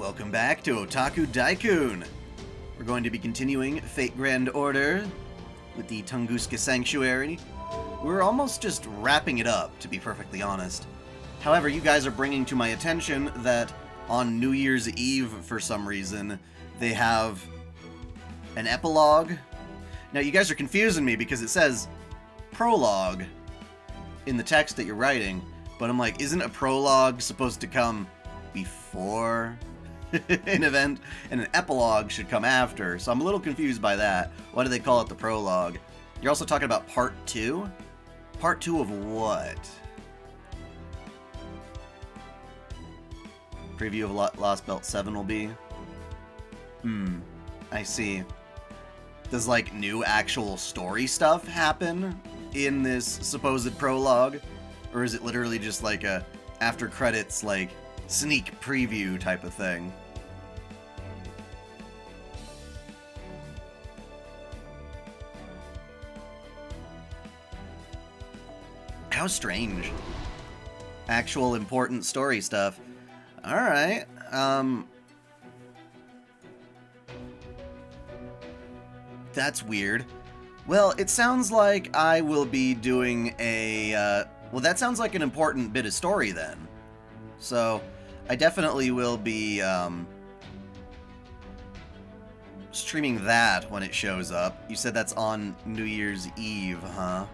Welcome back to OtakuDaiKun. We're going to be continuing Fate Grand Order with the Tunguska Sanctuary. We're almost just wrapping it up, to be perfectly honest. However, you guys are bringing to my attention that on New Year's Eve, for some reason, they have an epilogue. Now, you guys are confusing me because it says prologue in the text that you're writing, but I'm like, isn't a prologue supposed to come before an event, and an epilogue should come after? So I'm a little confused by that. Why do they call it the prologue? You're also talking about part 2? Part 2 of what? Preview of Lost Belt 7 will be? I see. Does, like, new actual story stuff happen in this supposed prologue? Or is it literally just like a after credits, like, sneak preview type of thing? How strange. Actual important story stuff. Alright, that's weird. Well, it sounds like I will be doing a, well, that sounds like an important bit of story then. So, I definitely will be, streaming that when it shows up. You said that's on New Year's Eve, huh?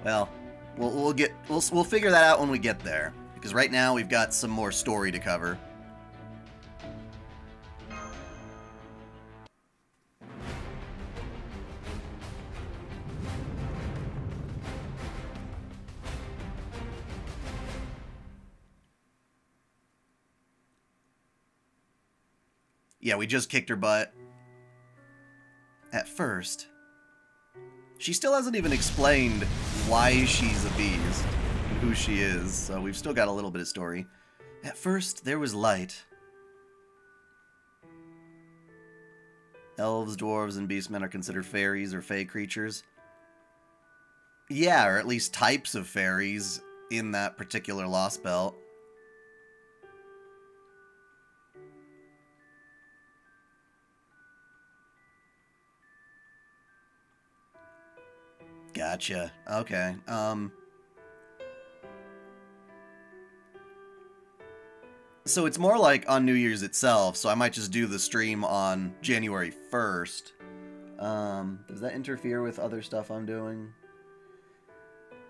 Well, we'll figure that out when we get there, because right now we've got some more story to cover. Yeah, we just kicked her butt. At first. She still hasn't even explained why she's a beast and who she is, so we've still got a little bit of story. At first, there was light. Elves, dwarves, and beastmen are considered fairies or fae creatures. Yeah, or at least types of fairies in that particular Lost Belt. Gotcha. Okay. So it's more like on New Year's itself, so I might just do the stream on January 1st. Does that interfere with other stuff I'm doing?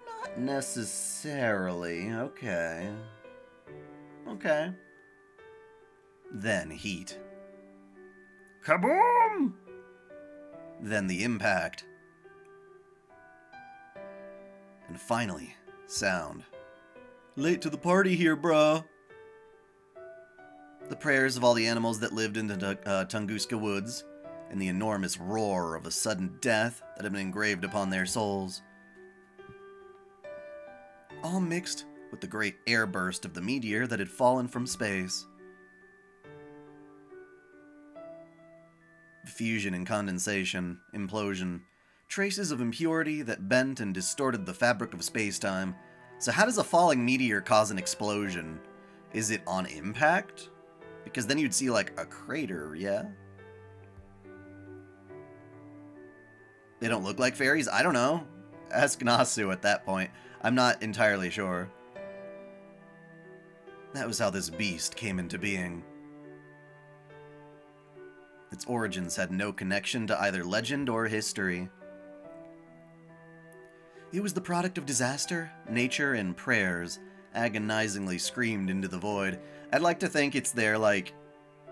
Not necessarily. Okay. Okay. Then heat. Kaboom! Then the impact. And finally, sound. Late to the party here, bruh. The prayers of all the animals that lived in the Tunguska woods, and the enormous roar of a sudden death that had been engraved upon their souls. All mixed with the great airburst of the meteor that had fallen from space. Fusion and condensation, implosion, traces of impurity that bent and distorted the fabric of spacetime. So how does a falling meteor cause an explosion? Is it on impact? Because then you'd see, like, a crater, yeah? They don't look like fairies? I don't know. Ask Nasu at that point. I'm not entirely sure. That was how this beast came into being. Its origins had no connection to either legend or history. It was the product of disaster, nature, and prayers, agonizingly screamed into the void. I'd like to think it's their, like,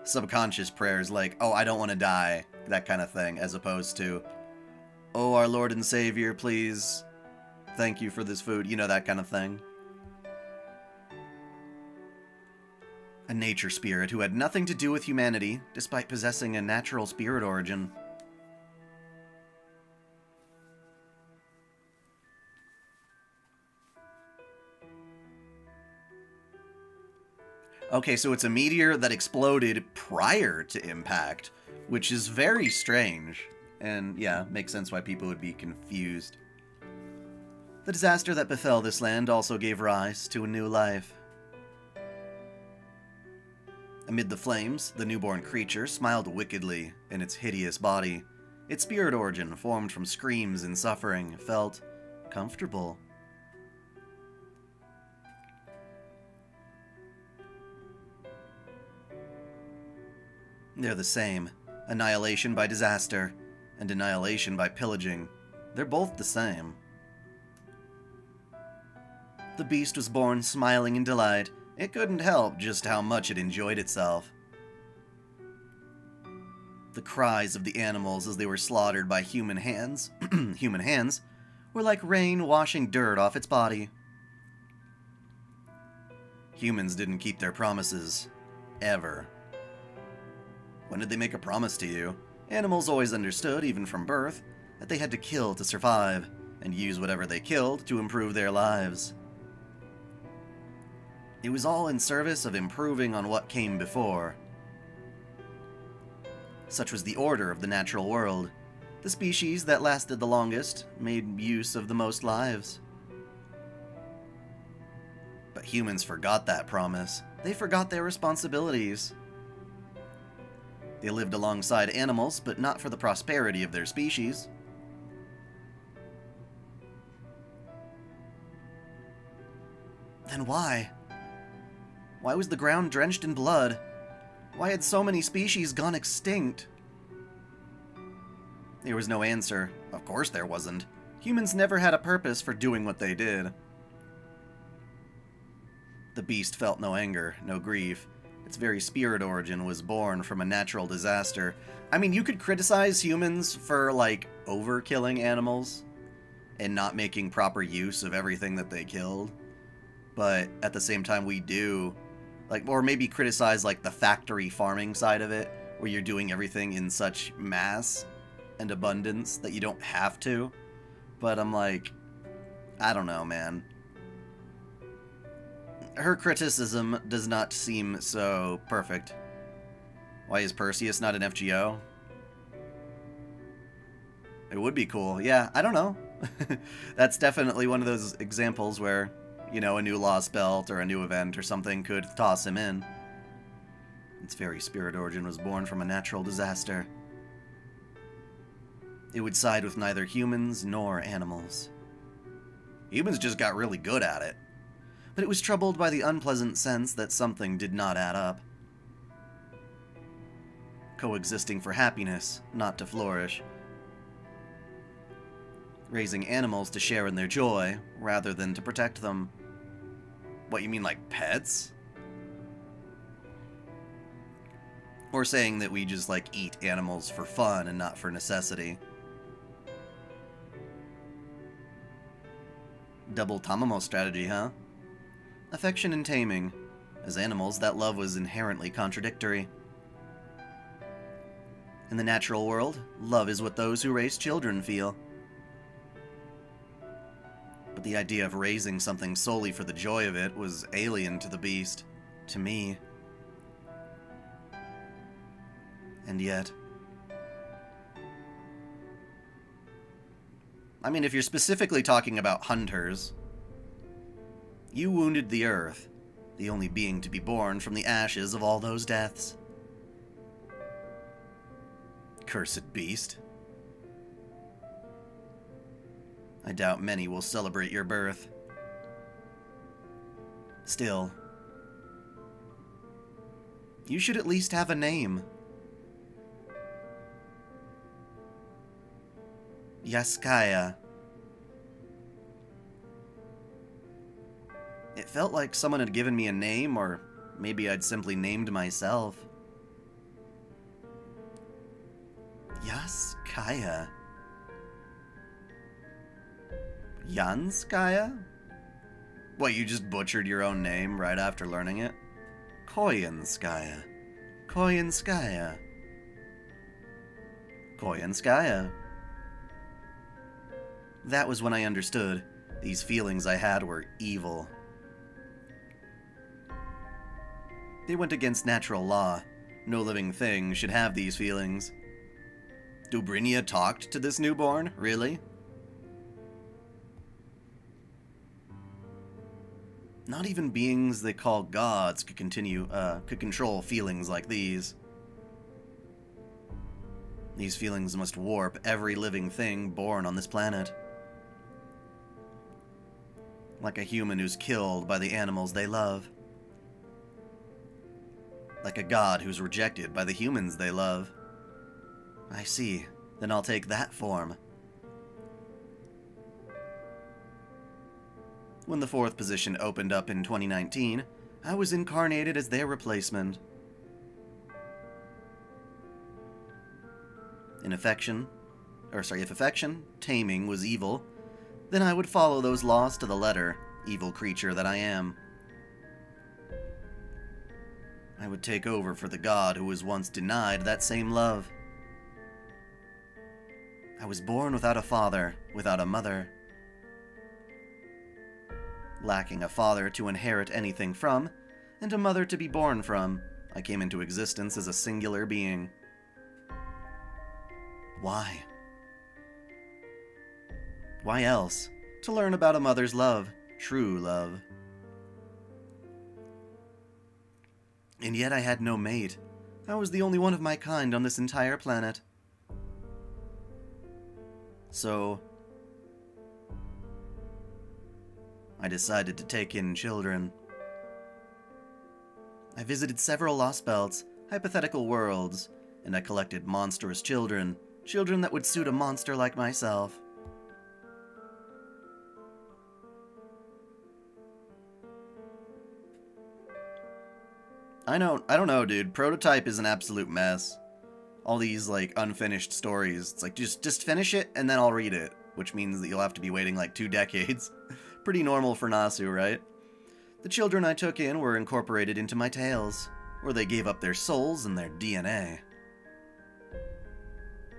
subconscious prayers, like, oh, I don't want to die, that kind of thing, as opposed to, oh, our Lord and Savior, please, thank you for this food, you know, that kind of thing. A nature spirit who had nothing to do with humanity, despite possessing a natural spirit origin. Okay, so it's a meteor that exploded prior to impact, which is very strange. And yeah, makes sense why people would be confused. The disaster that befell this land also gave rise to a new life. Amid the flames, the newborn creature smiled wickedly in its hideous body. Its spirit origin, formed from screams and suffering, felt comfortable. They're the same. Annihilation by disaster and annihilation by pillaging. They're both the same. The beast was born smiling in delight. It couldn't help just how much it enjoyed itself. The cries of the animals as they were slaughtered by human hands, were like rain washing dirt off its body. Humans didn't keep their promises. Ever. When did they make a promise to you? Animals always understood, even from birth, that they had to kill to survive, and use whatever they killed to improve their lives. It was all in service of improving on what came before. Such was the order of the natural world. The species that lasted the longest made use of the most lives. But humans forgot that promise. They forgot their responsibilities. They lived alongside animals, but not for the prosperity of their species. Then why? Why was the ground drenched in blood? Why had so many species gone extinct? There was no answer. Of course there wasn't. Humans never had a purpose for doing what they did. The beast felt no anger, no grief. Its very spirit origin was born from a natural disaster. I mean, you could criticize humans for, like, overkilling animals and not making proper use of everything that they killed. But at the same time, we do, like, or maybe criticize, like, the factory farming side of it, where you're doing everything in such mass and abundance that you don't have to. But I'm like, I don't know, man. Her criticism does not seem so perfect. Why is Perseus not an FGO? It would be cool. Yeah, I don't know. That's definitely one of those examples where, you know, a new Lost Belt or a new event or something could toss him in. Its very spirit origin was born from a natural disaster. It would side with neither humans nor animals. Humans just got really good at it. But it was troubled by the unpleasant sense that something did not add up. Coexisting for happiness, not to flourish. Raising animals to share in their joy, rather than to protect them. What, you mean like pets? Or saying that we just, like, eat animals for fun and not for necessity. Double Tamamo strategy, huh? Affection and taming. As animals, that love was inherently contradictory. In the natural world, love is what those who raise children feel. But the idea of raising something solely for the joy of it was alien to the beast. To me. And yet... I mean, if you're specifically talking about hunters... You wounded the earth, the only being to be born from the ashes of all those deaths. Cursed beast. I doubt many will celebrate your birth. Still, you should at least have a name. Yaskaya. It felt like someone had given me a name, or maybe I'd simply named myself. Yaskaya. Yanskaya? What, you just butchered your own name right after learning it? Koyanskaya. Koyanskaya. Koyanskaya. That was when I understood. These feelings I had were evil. They went against natural law. No living thing should have these feelings. Dubrinia talked to this newborn? Really? Not even beings they call gods could control feelings like these. These feelings must warp every living thing born on this planet. Like a human who's killed by the animals they love. Like a god who's rejected by the humans they love. I see. Then I'll take that form. When the fourth position opened up in 2019, I was incarnated as their replacement. If affection, taming was evil, then I would follow those laws to the letter, evil creature that I am. I would take over for the god who was once denied that same love. I was born without a father, without a mother. Lacking a father to inherit anything from, and a mother to be born from, I came into existence as a singular being. Why? Why else? To learn about a mother's love, true love. And yet I had no mate. I was the only one of my kind on this entire planet. So, I decided to take in children. I visited several lost belts, hypothetical worlds, and I collected monstrous children, children that would suit a monster like myself. I don't know, dude. Prototype is an absolute mess. All these, like, unfinished stories. It's like, just finish it, and then I'll read it. Which means that you'll have to be waiting, like, 2 decades. Pretty normal for Nasu, right? The children I took in were incorporated into my tales, where they gave up their souls and their DNA.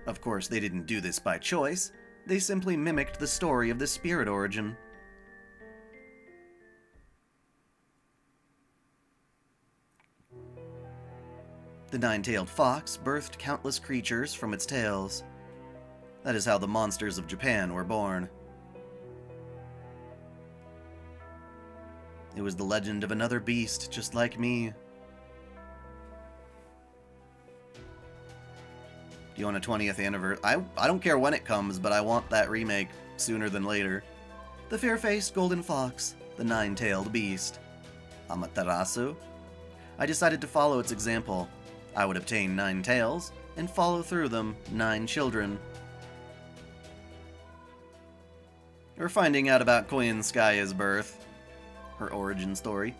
Of course, they didn't do this by choice. They simply mimicked the story of the spirit origin. The nine-tailed fox birthed countless creatures from its tails. That is how the monsters of Japan were born. It was the legend of another beast just like me. Do you want a 20th anniversary? I don't care when it comes, but I want that remake sooner than later. The fair-faced golden fox, the nine-tailed beast. Amaterasu. I decided to follow its example. I would obtain 9 tails, and follow through them 9 children. We're finding out about Koyanskaya's birth, her origin story,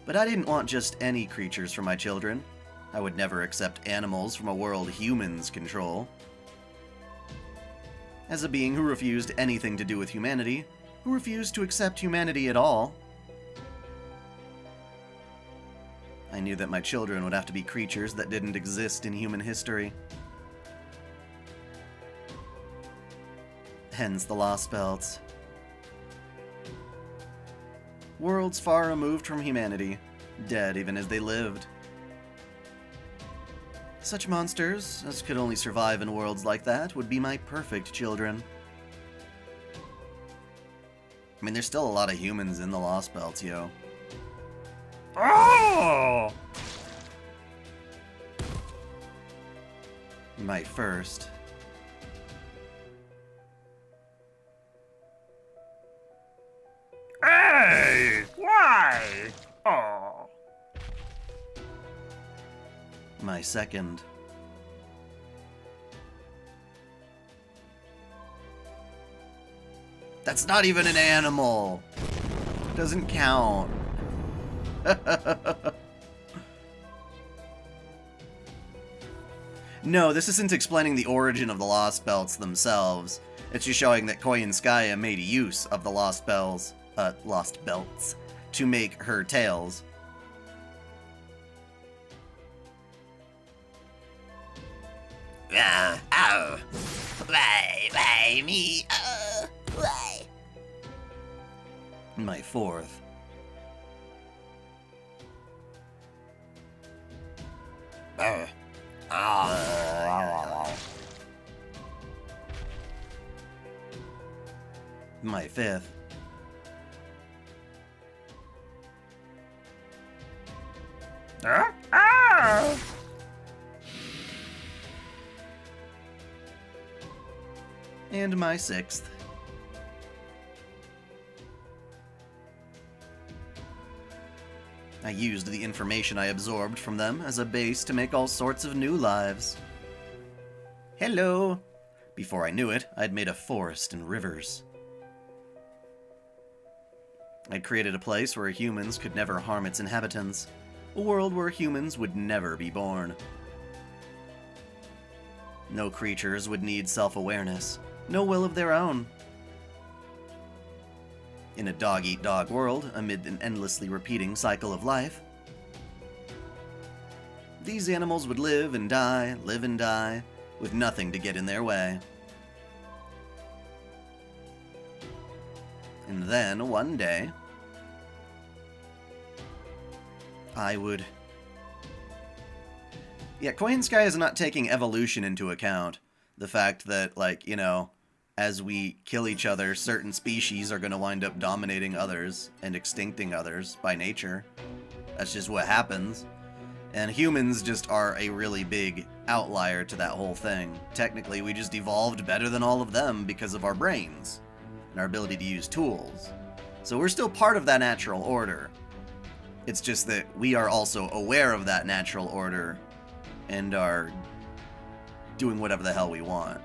but I didn't want just any creatures for my children. I would never accept animals from a world humans control. As a being who refused anything to do with humanity, who refused to accept humanity at all, I knew that my children would have to be creatures that didn't exist in human history. Hence the Lost Belts. Worlds far removed from humanity, dead even as they lived. Such monsters as could only survive in worlds like that would be my perfect children. I mean, there's still a lot of humans in the Lost Belts, yo. Oh! My first. Hey! Why? Oh. My second. That's not even an animal! Doesn't count. No, this isn't explaining the origin of the Lost Belts themselves. It's just showing that Koyanskaya made use of the Lost Belts to make her tails. Oh, why me? Why? My fourth. My fifth. Huh? Ah! And my 6th. I used the information I absorbed from them as a base to make all sorts of new lives. Hello! Before I knew it, I'd made a forest and rivers. I'd created a place where humans could never harm its inhabitants. A world where humans would never be born. No creatures would need self-awareness. No will of their own. In a dog-eat-dog world, amid an endlessly repeating cycle of life, these animals would live and die, with nothing to get in their way. And then, one day, I would... Yeah, Koyanskaya is not taking evolution into account. The fact that, like, you know, as we kill each other, certain species are going to wind up dominating others and extincting others by nature. That's just what happens. And humans just are a really big outlier to that whole thing. Technically, we just evolved better than all of them because of our brains and our ability to use tools. So we're still part of that natural order. It's just that we are also aware of that natural order and are doing whatever the hell we want.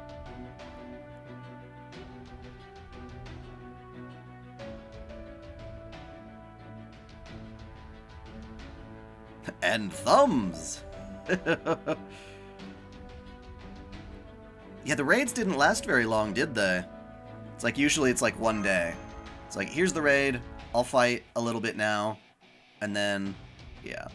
And thumbs! Yeah, the raids didn't last very long, did they? It's like, usually it's like one day. It's like, here's the raid, I'll fight a little bit now, and then, yeah.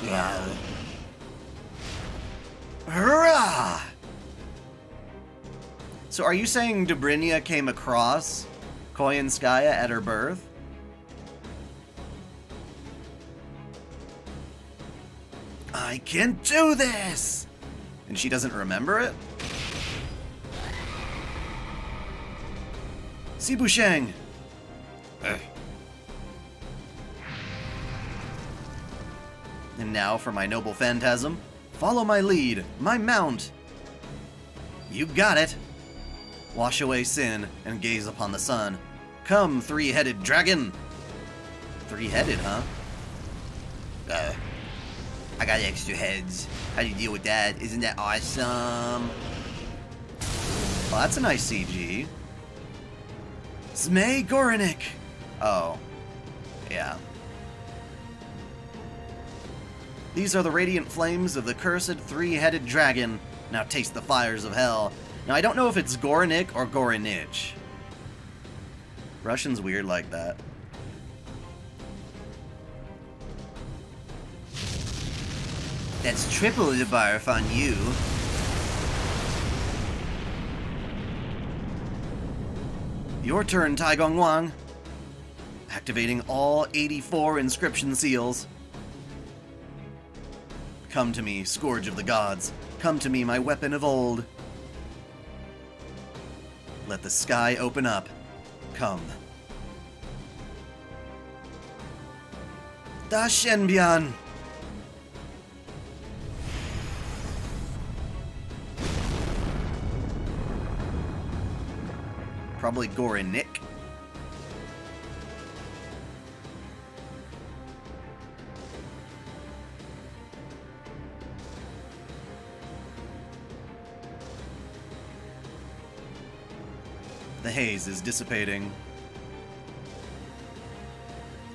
Yeah. Hurrah! So are you saying Dobrynia came across Koyanskaya at her birth? I can do this! And she doesn't remember it? Sibusheng! And now for my noble phantasm. Follow my lead, my mount. You got it. Wash away sin and gaze upon the sun. Come, three-headed dragon. Three-headed, huh? I got extra heads. How do you deal with that? Isn't that awesome? Well, that's a nice CG. Zmei Gorinik. Oh. Yeah. These are the radiant flames of the cursed three-headed dragon. Now taste the fires of hell. Now, I don't know if it's Gorinik or Gorinich. Russian's weird like that. That's triple the barf on you. Your turn, Taigong Wang. Activating all 84 inscription seals. Come to me, Scourge of the Gods. Come to me, my weapon of old. Let the sky open up. Come. Da Shenbian! Probably Gorinik. The haze is dissipating.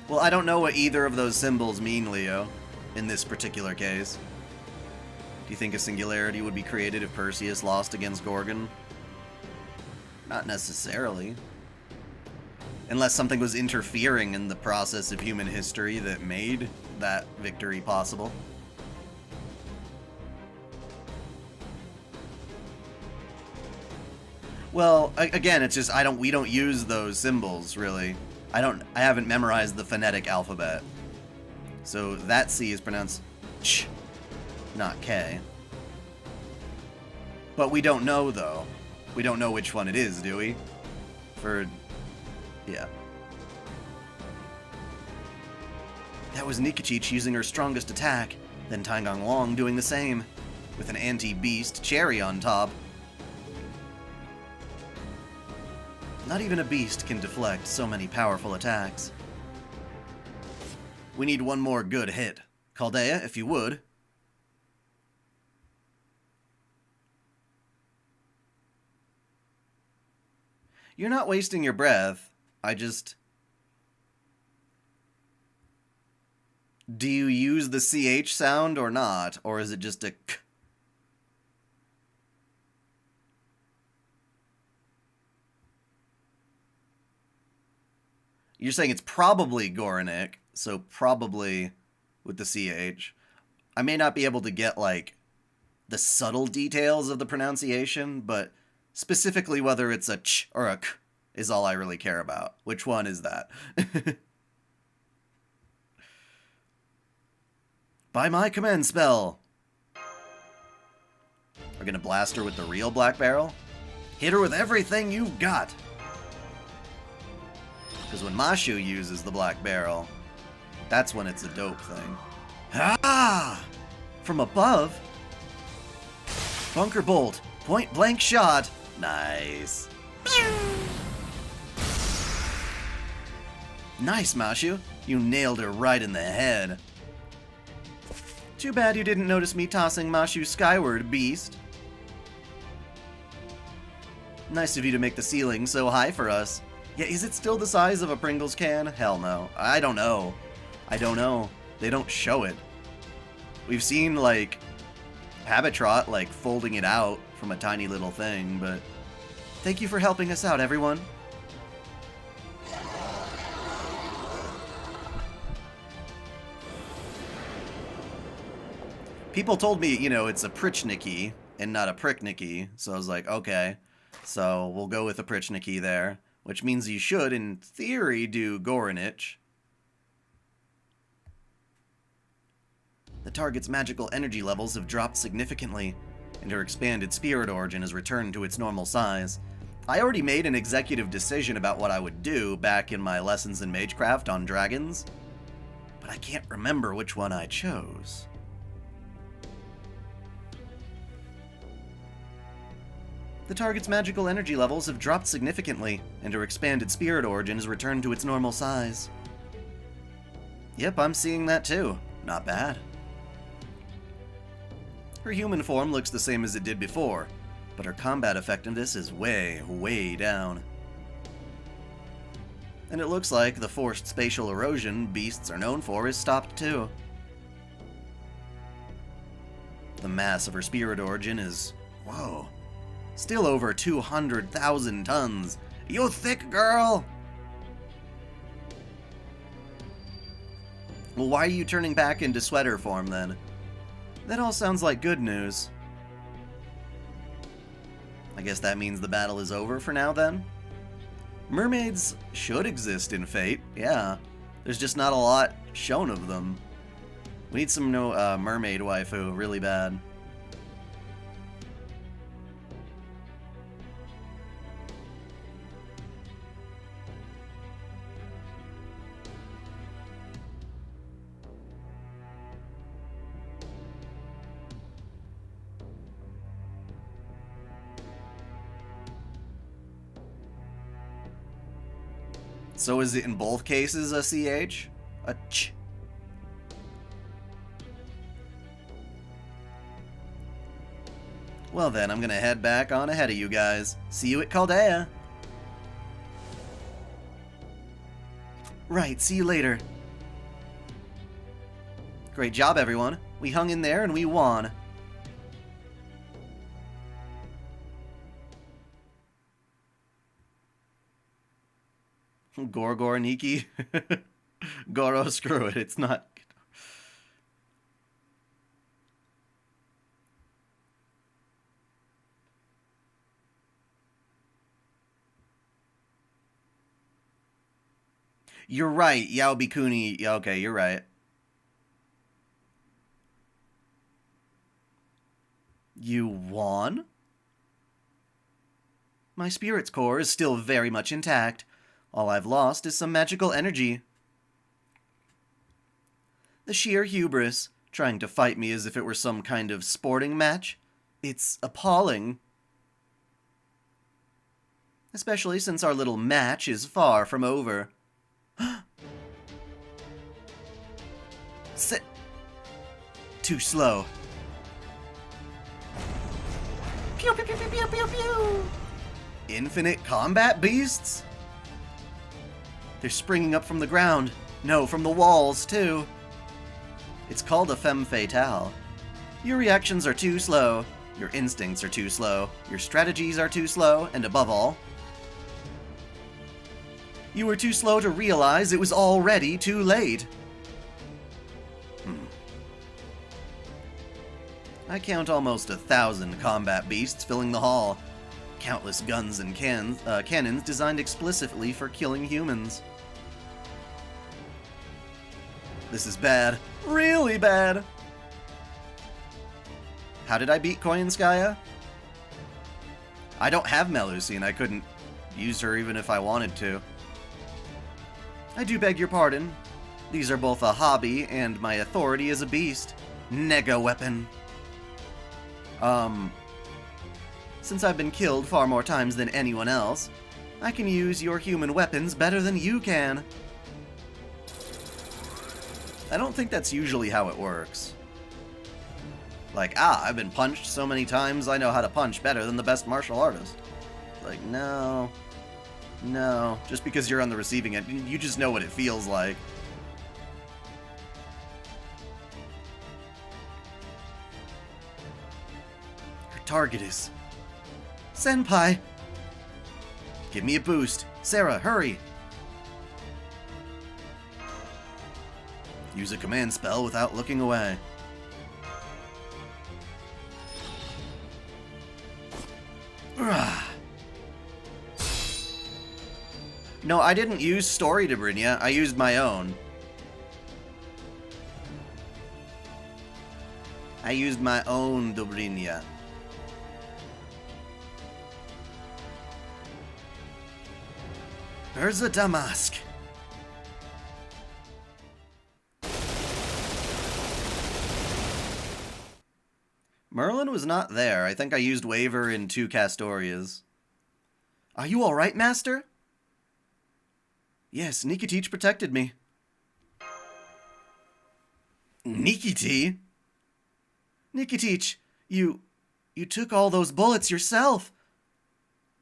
Well, I don't know what either of those symbols mean, Leo, in this particular case. Do you think a singularity would be created if Perseus lost against Gorgon? Not necessarily. Unless something was interfering in the process of human history that made that victory possible. Well, again, it's just we don't use those symbols really. I haven't memorized the phonetic alphabet. So that C is pronounced ch. not K. But we don't know, though. We don't know which one it is, do we? Yeah. That was Nikachich using her strongest attack, then Taingang Wong doing the same, with an anti-beast cherry on top. Not even a beast can deflect so many powerful attacks. We need one more good hit. Chaldea, if you would. You're not wasting your breath. Do you use the CH sound or not? Or is it just a k? You're saying it's probably Goranik, so probably with the CH. I may not be able to get, like, the subtle details of the pronunciation, but specifically whether it's a ch or a k is all I really care about. Which one is that? By my command spell! We're gonna blast her with the real Black Barrel? Hit her with everything you've got! Because when Mashu uses the Black Barrel, that's when it's a dope thing. Ah! From above? Bunker Bolt, point blank shot. Nice. Nice, Mashu. You nailed her right in the head. Too bad you didn't notice me tossing Mashu skyward, beast. Nice of you to make the ceiling so high for us. Yeah, is it still the size of a Pringles can? Hell no. I don't know. I don't know. They don't show it. We've seen, like, Habitrot, like, folding it out from a tiny little thing, but... Thank you for helping us out, everyone. People told me, you know, it's a Prichniki and not a Prickniki, so I was like, okay. So we'll go with a Prichniki there, which means you should, in theory, do Goranich. The target's magical energy levels have dropped significantly, and her expanded spirit origin has returned to its normal size. I already made an executive decision about what I would do back in my lessons in Magecraft on dragons, but I can't remember which one I chose. The target's magical energy levels have dropped significantly, and her expanded spirit origin has returned to its normal size. Yep, I'm seeing that too. Not bad. Her human form looks the same as it did before, but her combat effectiveness is way, way down. And it looks like the forced spatial erosion beasts are known for is stopped too. The mass of her spirit origin is... whoa. Still over 200,000 tons. You thick girl! Well, why are you turning back into sweater form then? That all sounds like good news. I guess that means the battle is over for now then? Mermaids should exist in Fate, yeah. There's just not a lot shown of them. We need some mermaid waifu really bad. So is it in both cases a CH? A ch? Well then, I'm gonna head back on ahead of you guys. See you at Chaldea! Right, see you later. Great job, everyone. We hung in there and we won. Gorgorniki? Goro, screw it. It's not... You're right, Yao Bikuni. Yeah, okay, you're right. You won? My spirit's core is still very much intact. All I've lost is some magical energy. The sheer hubris, trying to fight me as if it were some kind of sporting match. It's appalling. Especially since our little match is far from over. Sit. Too slow. Pew pew pew pew pew pew pew. Infinite combat beasts? They're springing up from the ground. No, from the walls, too. It's called a femme fatale. Your reactions are too slow. Your instincts are too slow. Your strategies are too slow. And above all, you were too slow to realize it was already too late. I count almost 1,000 combat beasts filling the hall. Countless guns and cannons designed explicitly for killing humans. This is bad. Really bad. How did I beat Koyanskaya? I don't have Melusi and I couldn't use her even if I wanted to. I do beg your pardon. These are both a hobby and my authority as a beast. Nega weapon. Since I've been killed far more times than anyone else, I can use your human weapons better than you can. I don't think that's usually how it works. Like, I've been punched so many times, I know how to punch better than the best martial artist. Like, no. No. Just because you're on the receiving end, you just know what it feels like. Your target is... Senpai! Give me a boost. Sarah, hurry! Use a command spell without looking away. No, I didn't use Story Dobrinya, I used my own. I used my own Dobrinya. Urza Damask. Merlin was not there. I think I used Waver in 2 Castorias. Are you alright, Master? Yes, Nikitich protected me. Nikiti? Nikitich, you took all those bullets yourself.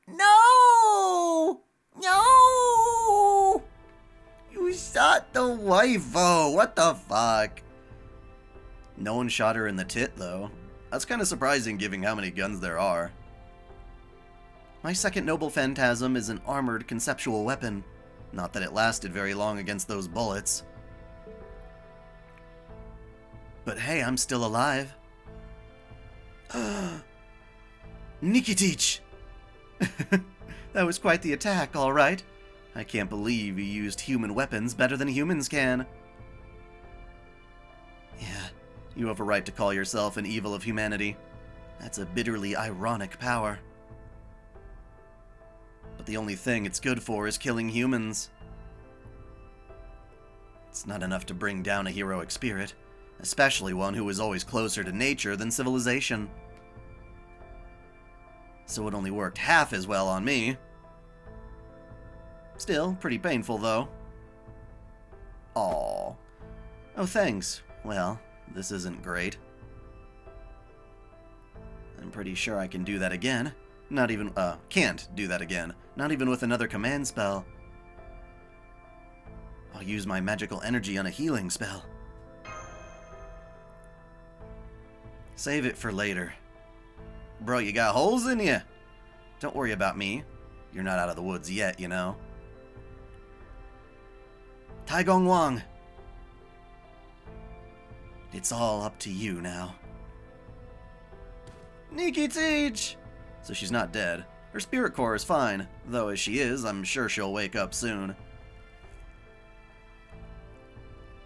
No! No! You shot the waifu. What the fuck? No one shot her in the tit, though. That's kind of surprising given how many guns there are. My second noble phantasm is an armored conceptual weapon. Not that it lasted very long against those bullets. But hey, I'm still alive. Nikitich! That was quite the attack, all right. I can't believe you used human weapons better than humans can. Yeah, you have a right to call yourself an evil of humanity. That's a bitterly ironic power. But the only thing it's good for is killing humans. It's not enough to bring down a heroic spirit, especially one who is always closer to nature than civilization. So it only worked half as well on me. Still, pretty painful though. Aww. Oh, thanks. Well, this isn't great. I'm pretty sure I can do that again. Not even, can't do that again. Not even with another command spell. I'll use my magical energy on a healing spell. Save it for later. Bro, you got holes in you. Don't worry about me. You're not out of the woods yet, you know. Taigong Wang. It's all up to you now. Nikitich! So she's not dead. Her spirit core is fine, though as she is, I'm sure she'll wake up soon.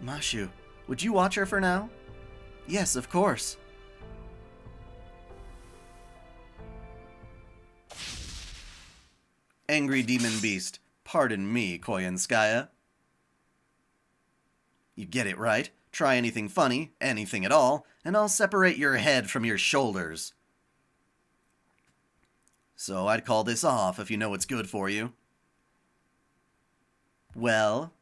Mashu, would you watch her for now? Yes, of course. Angry demon beast, pardon me, Koyanskaya. You get it right. Try anything funny, anything at all, and I'll separate your head from your shoulders. So I'd call this off if you know what's good for you. Well,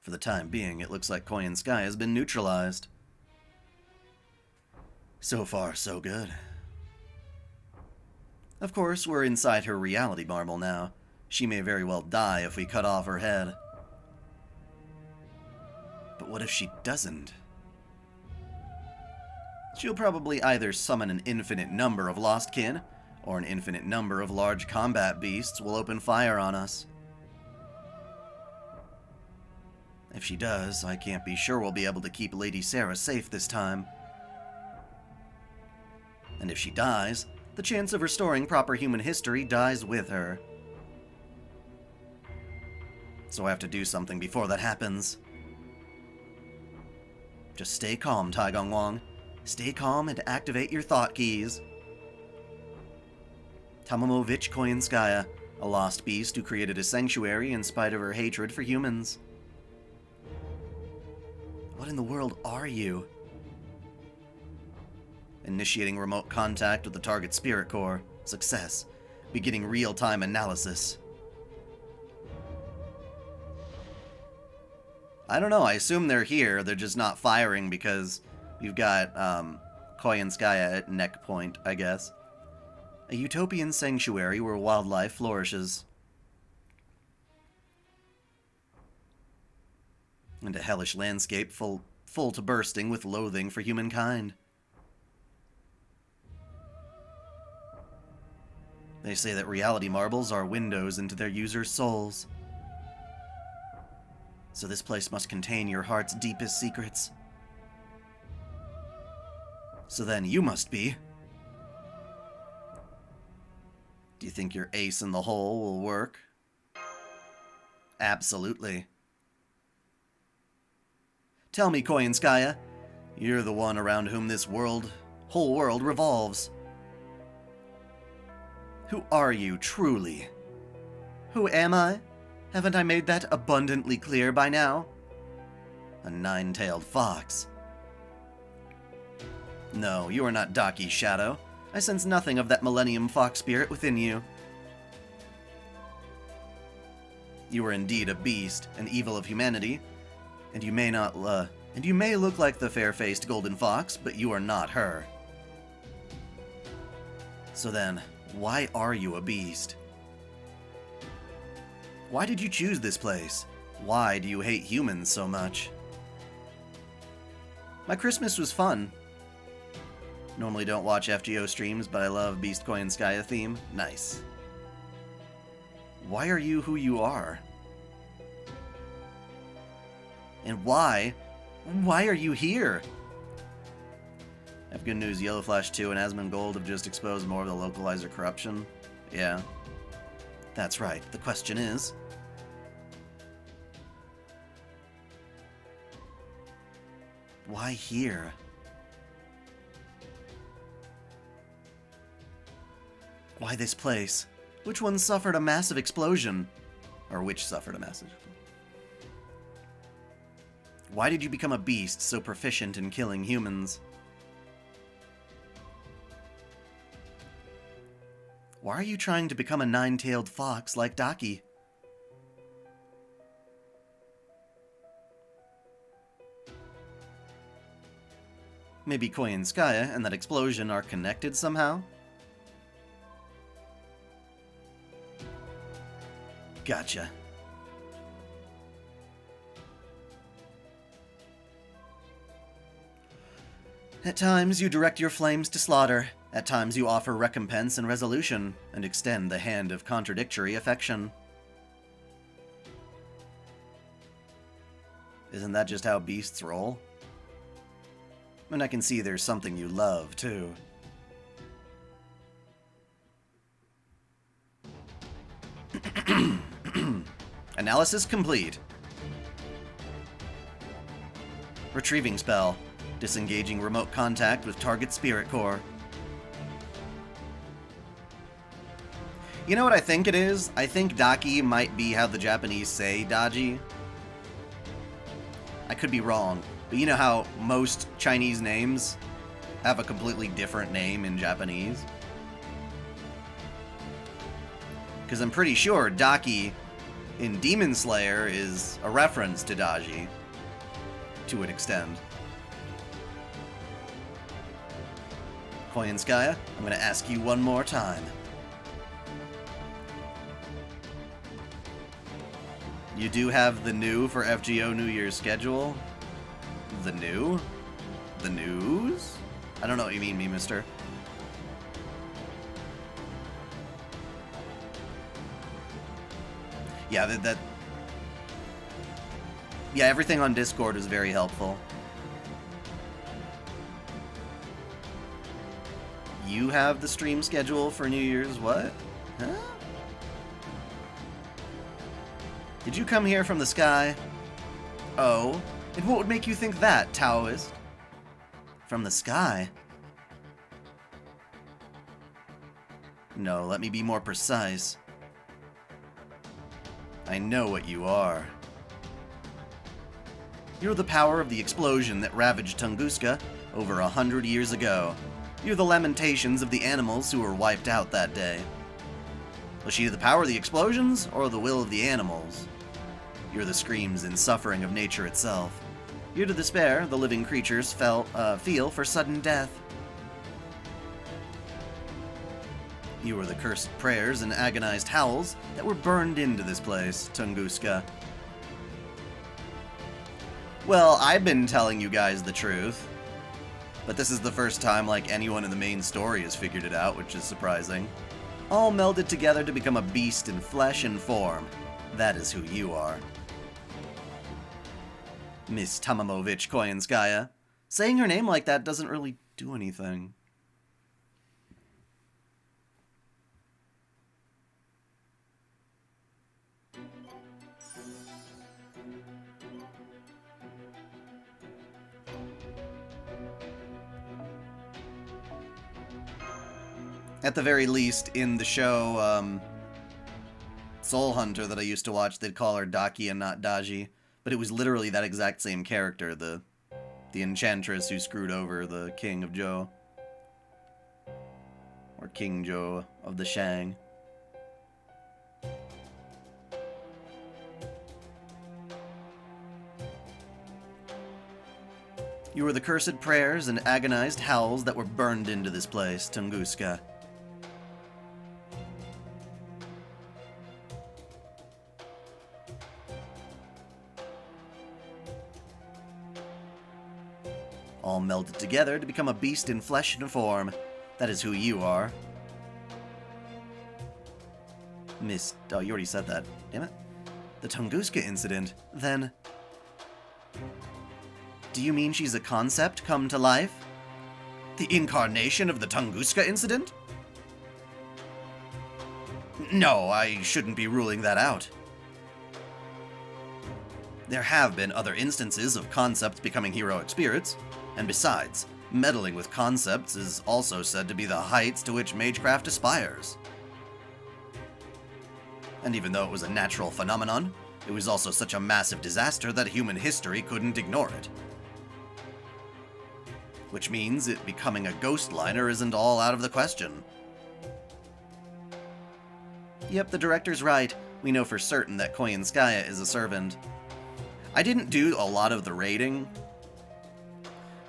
for the time being, it looks like Koyanskaya has been neutralized. So far, so good. Of course, we're inside her reality marble now. She may very well die if we cut off her head. But what if she doesn't? She'll probably either summon an infinite number of lost kin, or an infinite number of large combat beasts will open fire on us. If she does, I can't be sure we'll be able to keep Lady Sarah safe this time. And if she dies, the chance of restoring proper human history dies with her. So I have to do something before that happens. Just stay calm, Taigong Wang. Stay calm and activate your thought keys. Tamamovich Koyanskaya, a lost beast who created a sanctuary in spite of her hatred for humans. What in the world are you? Initiating remote contact with the target spirit core. Success. Beginning real-time analysis. I don't know, I assume they're here, they're just not firing because we've got, Koyanskaya at neck point, I guess. A utopian sanctuary where wildlife flourishes. And a hellish landscape full to bursting with loathing for humankind. They say that reality marbles are windows into their users' souls. So this place must contain your heart's deepest secrets. So then you must be. Do you think your ace in the hole will work? Absolutely. Tell me, Koyanskaya, you're the one around whom this whole world revolves. Who are you, truly? Who am I? Haven't I made that abundantly clear by now? A nine-tailed fox. No, you are not Daki's shadow. I sense nothing of that Millennium Fox spirit within you. You are indeed a beast, an evil of humanity, and you may look like the fair-faced golden fox, but you are not her. So then, why are you a beast? Why did you choose this place? Why do you hate humans so much? My Christmas was fun. Normally don't watch FGO streams, but I love Beast Koyanskaya theme. Nice. Why are you who you are? And why are you here? I have good news, Yellow Flash 2 and Asmongold have just exposed more of the localizer corruption. Yeah. That's right, the question is... why here? Why this place? Which one suffered a massive explosion? Or which suffered a massive... Why did you become a beast so proficient in killing humans? Why are you trying to become a nine-tailed fox like Daki? Maybe Koyanskaya and that explosion are connected somehow? Gotcha. At times you direct your flames to slaughter. At times you offer recompense and resolution, and extend the hand of contradictory affection. Isn't that just how beasts roll? And I can see there's something you love, too. Analysis complete. Retrieving spell. Disengaging remote contact with target spirit core. You know what I think it is? I think Daki might be how the Japanese say Daji. I could be wrong, but you know how most Chinese names have a completely different name in Japanese? Because I'm pretty sure Daki in Demon Slayer is a reference to Daji, to an extent. Koyanskaya, I'm going to ask you one more time. You do have the new for FGO New Year's schedule? The new? The news? I don't know what you mean, mister. Yeah, yeah, everything on Discord is very helpful. You have the stream schedule for New Year's what? Huh? Did you come here from the sky? Oh, and what would make you think that, Taoist? From the sky? No, let me be more precise. I know what you are. You're the power of the explosion that ravaged Tunguska over 100 years ago. You're the lamentations of the animals who were wiped out that day. Was she the power of the explosions, or the will of the animals? You're the screams and suffering of nature itself. You're the despair the living creatures feel for sudden death. You were the cursed prayers and agonized howls that were burned into this place, Tunguska. Well, I've been telling you guys the truth. But this is the first time, like, anyone in the main story has figured it out, which is surprising. All melded together to become a beast in flesh and form. That is who you are. Miss Tamamovich Koyanskaya. Saying her name like that doesn't really do anything. At the very least, in the show, Soul Hunter that I used to watch, they'd call her Daki and not Daji. But it was literally that exact same character, the enchantress who screwed over the King of Zhou. Or King Zhou of the Shang. You were the cursed prayers and agonized howls that were burned into this place, Tunguska. All melded together to become a beast in flesh and form. That is who you are. Oh, you already said that. Damn it. The Tunguska incident, then... Do you mean she's a concept come to life? The incarnation of the Tunguska incident? No, I shouldn't be ruling that out. There have been other instances of concepts becoming heroic spirits, and besides, meddling with concepts is also said to be the heights to which magecraft aspires. And even though it was a natural phenomenon, it was also such a massive disaster that human history couldn't ignore it. Which means it becoming a ghost liner isn't all out of the question. Yep, the director's right. We know for certain that Koyanskaya is a servant. I didn't do a lot of the raiding,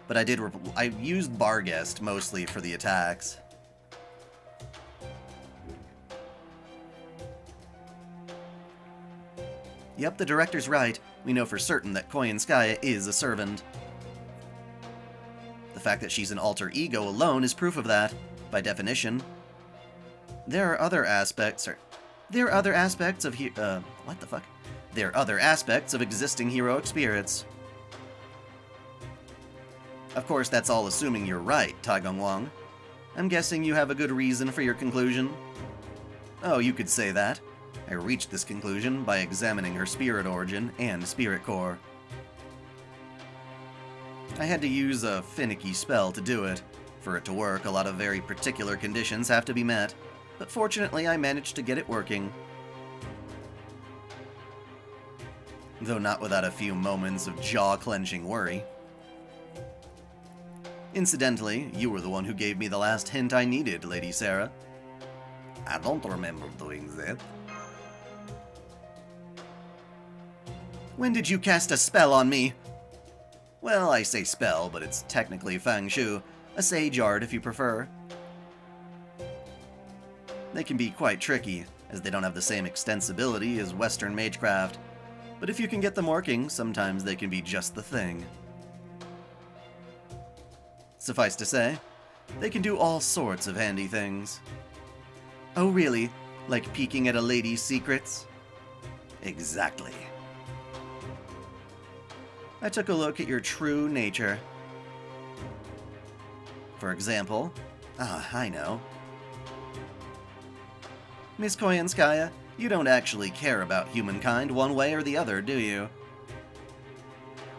but I used Barghest mostly for the attacks. Yep, the director's right. We know for certain that Koyanskaya is a servant. The fact that she's an alter ego alone is proof of that, by definition. There are other aspects of There are other aspects of existing heroic spirits. Of course, that's all assuming you're right, Taigong Wang. I'm guessing you have a good reason for your conclusion? Oh, you could say that. I reached this conclusion by examining her spirit origin and spirit core. I had to use a finicky spell to do it. For it to work, a lot of very particular conditions have to be met. but fortunately I managed to get it working. Though not without a few moments of jaw-clenching worry. Incidentally, you were the one who gave me the last hint I needed, Lady Sarah. I don't remember doing that. When did you cast a spell on me? Well, I say spell, but it's technically Feng Shui, a sage art if you prefer. They can be quite tricky, as they don't have the same extensibility as Western magecraft, but if you can get them working, sometimes they can be just the thing. Suffice to say, they can do all sorts of handy things. Oh really? Like peeking at a lady's secrets? Exactly. I took a look at your true nature. For example, I know. Miss Koyanskaya, you don't actually care about humankind one way or the other, do you?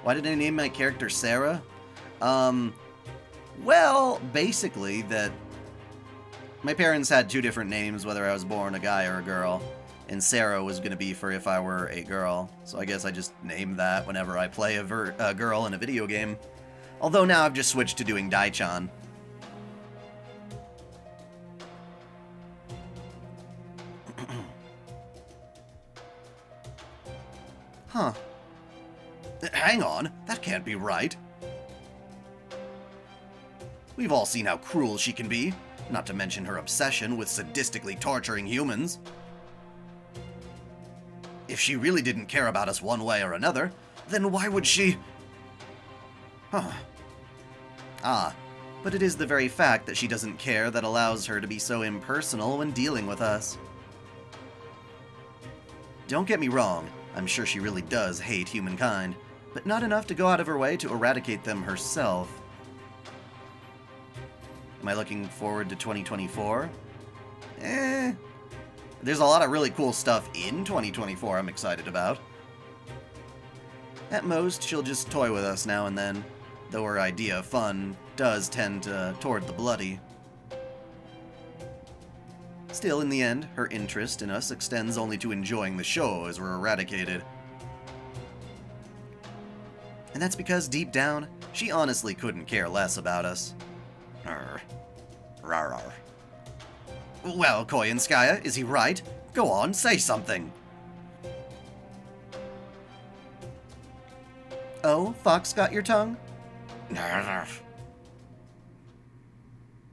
Why did I name my character Sarah? Well, basically that my parents had two different names, whether I was born a guy or a girl, and Sarah was going to be for if I were a girl, so I guess I just named that whenever I play a girl in a video game. Although now I've just switched to doing dai-chan. Huh. Hang on, that can't be right. We've all seen how cruel she can be, not to mention her obsession with sadistically torturing humans. If she really didn't care about us one way or another, then why would she... Huh. Ah, but it is the very fact that she doesn't care that allows her to be so impersonal when dealing with us. Don't get me wrong, I'm sure she really does hate humankind, but not enough to go out of her way to eradicate them herself. Am I looking forward to 2024? There's a lot of really cool stuff in 2024 I'm excited about. At most, she'll just toy with us now and then, though her idea of fun does tend toward the bloody. Still, in the end, her interest in us extends only to enjoying the show as we're eradicated. And that's because, deep down, she honestly couldn't care less about us. Rar. Well, Koyanskaya, is he right? Go on, say something. Oh, Fox got your tongue?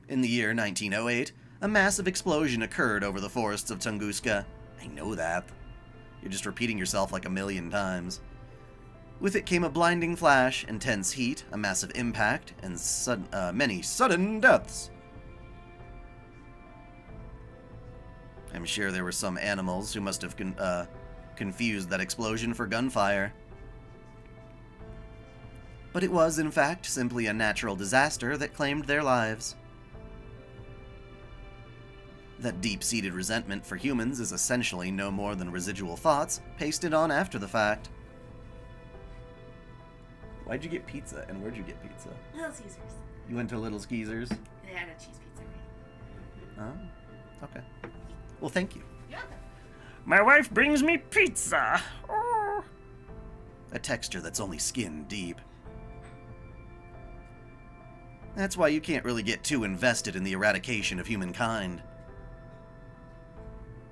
In the year 1908, a massive explosion occurred over the forests of Tunguska. I know that. You're just repeating yourself like a million times. With it came a blinding flash, intense heat, a massive impact, and many sudden deaths. I'm sure there were some animals who must have confused that explosion for gunfire. But it was, in fact, simply a natural disaster that claimed their lives. That deep-seated resentment for humans is essentially no more than residual thoughts pasted on after the fact. Why'd you get pizza, and where'd you get pizza? Little Caesars. You went to Little Caesars? They had a cheese pizza. Oh, okay. Well, thank you. You're welcome. My wife brings me pizza. Oh. A texture that's only skin deep. That's why you can't really get too invested in the eradication of humankind.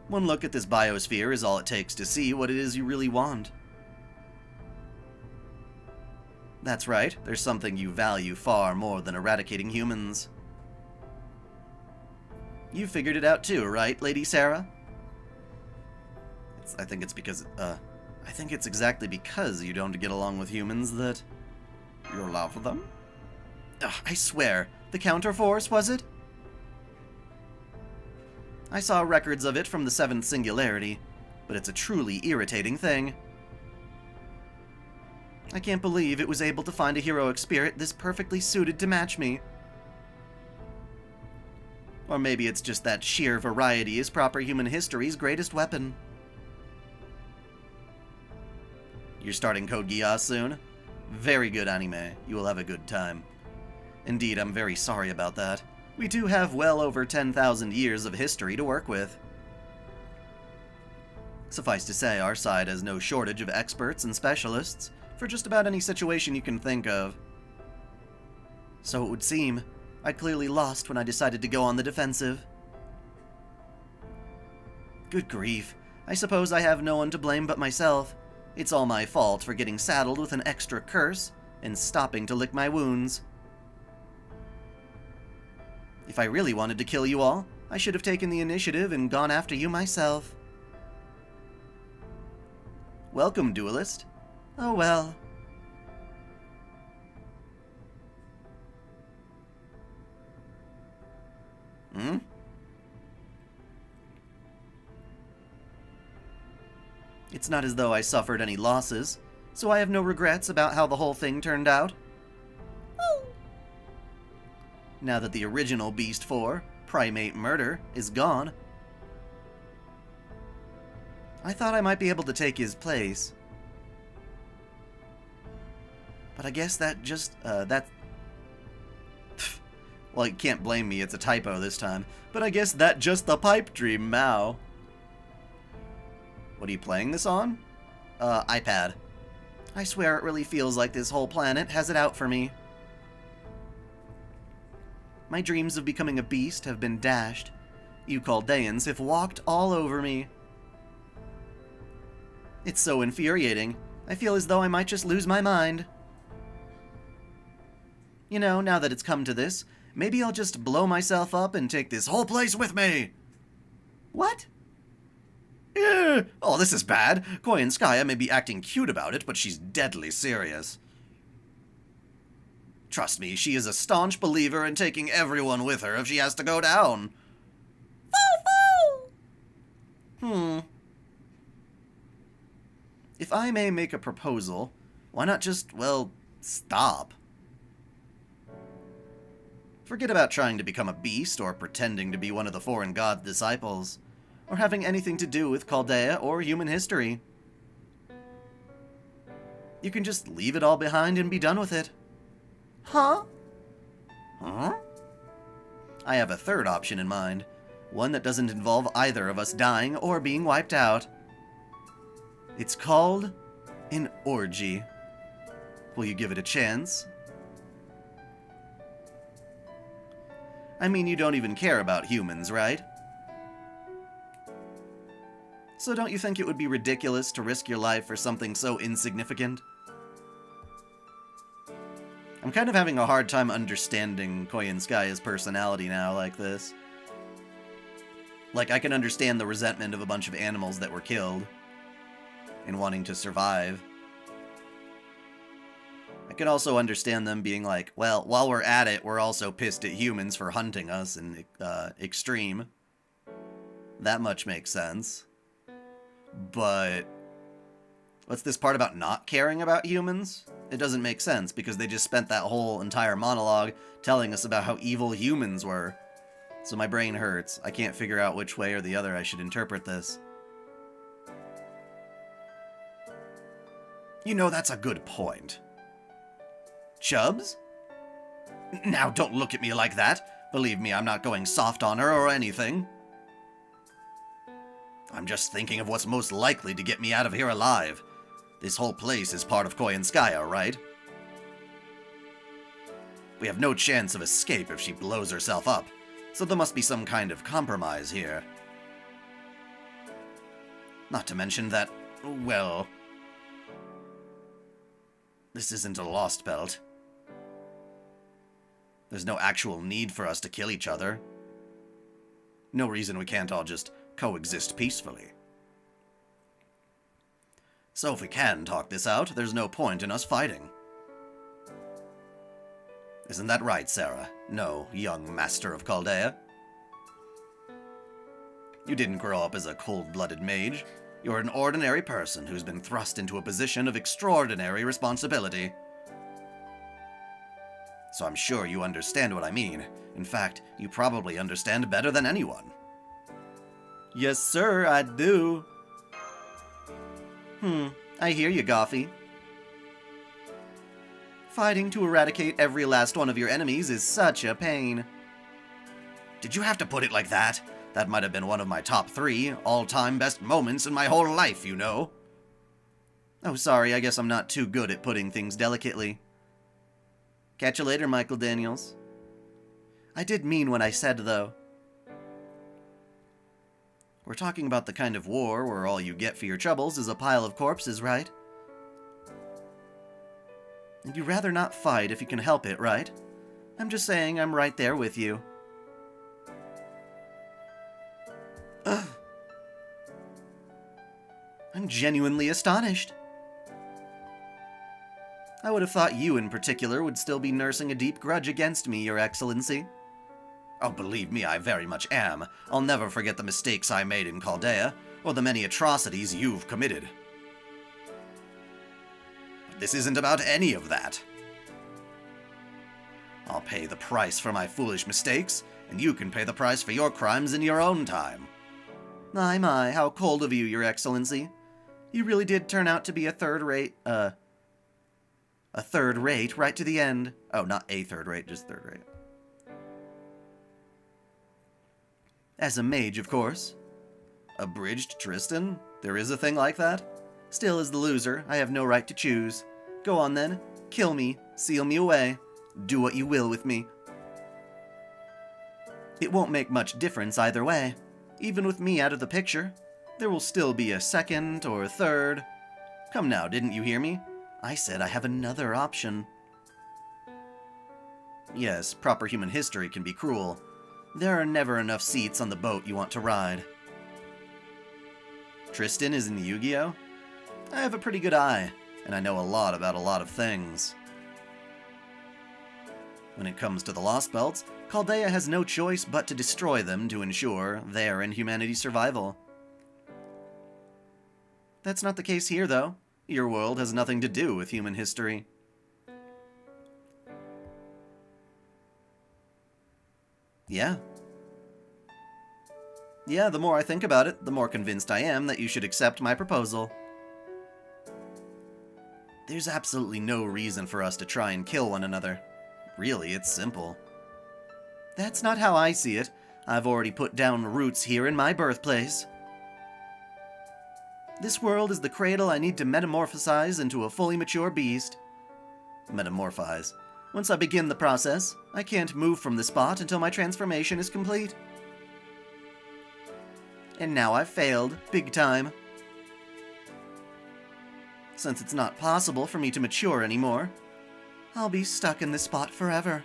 One look at this biosphere is all it takes to see what it is you really want. That's right, there's something you value far more than eradicating humans. You figured it out too, right, Lady Sarah? I think it's exactly because you don't get along with humans that you love them? Ugh, I swear, the counterforce, was it? I saw records of it from the Seventh Singularity, but it's a truly irritating thing. I can't believe it was able to find a heroic spirit this perfectly suited to match me. Or maybe it's just that sheer variety is proper human history's greatest weapon. You're starting Code Geass soon? Very good anime. You will have a good time. Indeed, I'm very sorry about that. We do have well over 10,000 years of history to work with. Suffice to say, our side has no shortage of experts and specialists for just about any situation you can think of. So it would seem, I clearly lost when I decided to go on the defensive. Good grief, I suppose I have no one to blame but myself. It's all my fault for getting saddled with an extra curse and stopping to lick my wounds. If I really wanted to kill you all, I should have taken the initiative and gone after you myself. Welcome, duelist. Oh well. Hmm? It's not as though I suffered any losses, so I have no regrets about how the whole thing turned out. Now that the original Beast 4, Primate Murder, is gone, I thought I might be able to take his place. But I guess that just, well, you can't blame me, it's a typo this time. But I guess that just the pipe dream, Mao. What are you playing this on? iPad. I swear it really feels like this whole planet has it out for me. My dreams of becoming a beast have been dashed. You Chaldeans have walked all over me. It's so infuriating. I feel as though I might just lose my mind. You know, now that it's come to this, maybe I'll just blow myself up and take this whole place with me. What? Oh, this is bad. Koyanskaya may be acting cute about it, but she's deadly serious. Trust me, she is a staunch believer in taking everyone with her if she has to go down. If I may make a proposal, why not just, well, stop? Forget about trying to become a beast or pretending to be one of the foreign god's disciples, or having anything to do with Chaldea or human history. You can just leave it all behind and be done with it. Huh? Huh? I have a third option in mind, one that doesn't involve either of us dying or being wiped out. It's called an orgy. Will you give it a chance? I mean, you don't even care about humans, right? So don't you think it would be ridiculous to risk your life for something so insignificant? I'm kind of having a hard time understanding Koyanskaya's personality now like this. Like, I can understand the resentment of a bunch of animals that were killed and wanting to survive. I can also understand them being like, well, while we're at it, we're also pissed at humans for hunting us in extreme. That much makes sense. But what's this part about not caring about humans? It doesn't make sense, because they just spent that whole entire monologue telling us about how evil humans were. So my brain hurts. I can't figure out which way or the other I should interpret this. You know, that's a good point. Chubs? Now, don't look at me like that. Believe me, I'm not going soft on her or anything. I'm just thinking of what's most likely to get me out of here alive. This whole place is part of Koyanskaya, right? We have no chance of escape if she blows herself up, so there must be some kind of compromise here. Not to mention that, well, this isn't a lost belt. There's no actual need for us to kill each other. No reason we can't all just coexist peacefully. So if we can talk this out, there's no point in us fighting. Isn't that right, Sarah? No, young master of Chaldea? You didn't grow up as a cold-blooded mage. You're an ordinary person who's been thrust into a position of extraordinary responsibility. So I'm sure you understand what I mean. In fact, you probably understand better than anyone. Yes, sir, I do. I hear you, Goffy. Fighting to eradicate every last one of your enemies is such a pain. Did you have to put it like that? That might have been one of my top 3 all-time best moments in my whole life, you know. Oh, sorry, I guess I'm not too good at putting things delicately. Catch you later, Michael Daniels. I did mean what I said, though. We're talking about the kind of war where all you get for your troubles is a pile of corpses, right? And you'd rather not fight if you can help it, right? I'm just saying I'm right there with you. Ugh. I'm genuinely astonished. I would have thought you in particular would still be nursing a deep grudge against me, Your Excellency. Oh, believe me, I very much am. I'll never forget the mistakes I made in Chaldea, or the many atrocities you've committed. But this isn't about any of that. I'll pay the price for my foolish mistakes, and you can pay the price for your crimes in your own time. My, how cold of you, Your Excellency. You really did turn out to be a third-rate right to the end. Oh, not a third rate, just third rate. As a mage, of course. Abridged Tristan? There is a thing like that? Still, as the loser, I have no right to choose. Go on then. Kill me. Seal me away. Do what you will with me. It won't make much difference either way. Even with me out of the picture, there will still be a second or a third. Come now, didn't you hear me? I said I have another option. Yes, proper human history can be cruel. There are never enough seats on the boat you want to ride. Tristan is in Yu-Gi-Oh? I have a pretty good eye, and I know a lot about a lot of things. When it comes to the Lost Belts, Chaldea has no choice but to destroy them to ensure their and humanity's survival. That's not the case here, though. Your world has nothing to do with human history. Yeah. Yeah, the more I think about it, the more convinced I am that you should accept my proposal. There's absolutely no reason for us to try and kill one another. Really, it's simple. That's not how I see it. I've already put down roots here in my birthplace. This world is the cradle I need to metamorphosize into a fully mature beast. Metamorphize. Once I begin the process, I can't move from the spot until my transformation is complete. And now I've failed, big time. Since it's not possible for me to mature anymore, I'll be stuck in this spot forever.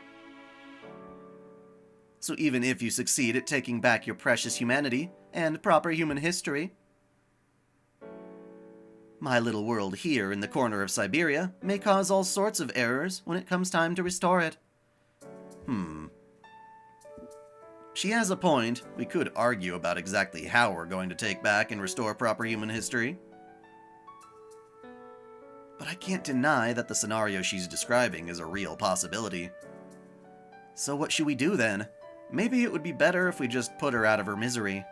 So even if you succeed at taking back your precious humanity and proper human history, my little world here in the corner of Siberia may cause all sorts of errors when it comes time to restore it. She has a point. We could argue about exactly how we're going to take back and restore proper human history. But I can't deny that the scenario she's describing is a real possibility. So what should we do then? Maybe it would be better if we just put her out of her misery.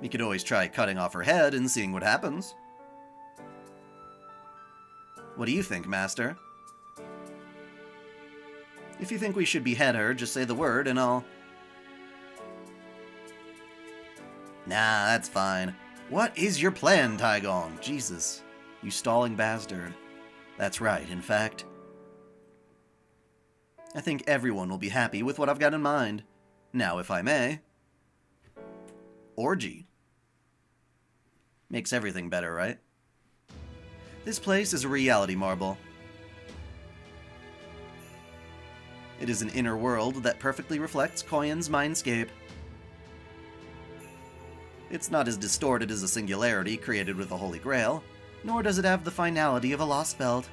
We could always try cutting off her head and seeing what happens. What do you think, Master? If you think we should behead her, just say the word and I'll... Nah, that's fine. What is your plan, Taigong? Jesus, you stalling bastard. That's right, in fact. I think everyone will be happy with what I've got in mind. Now, if I may... Orgy. Makes everything better, right? This place is a reality marble. It is an inner world that perfectly reflects Koyan's mindscape. It's not as distorted as a singularity created with the Holy Grail, nor does it have the finality of a lost belt.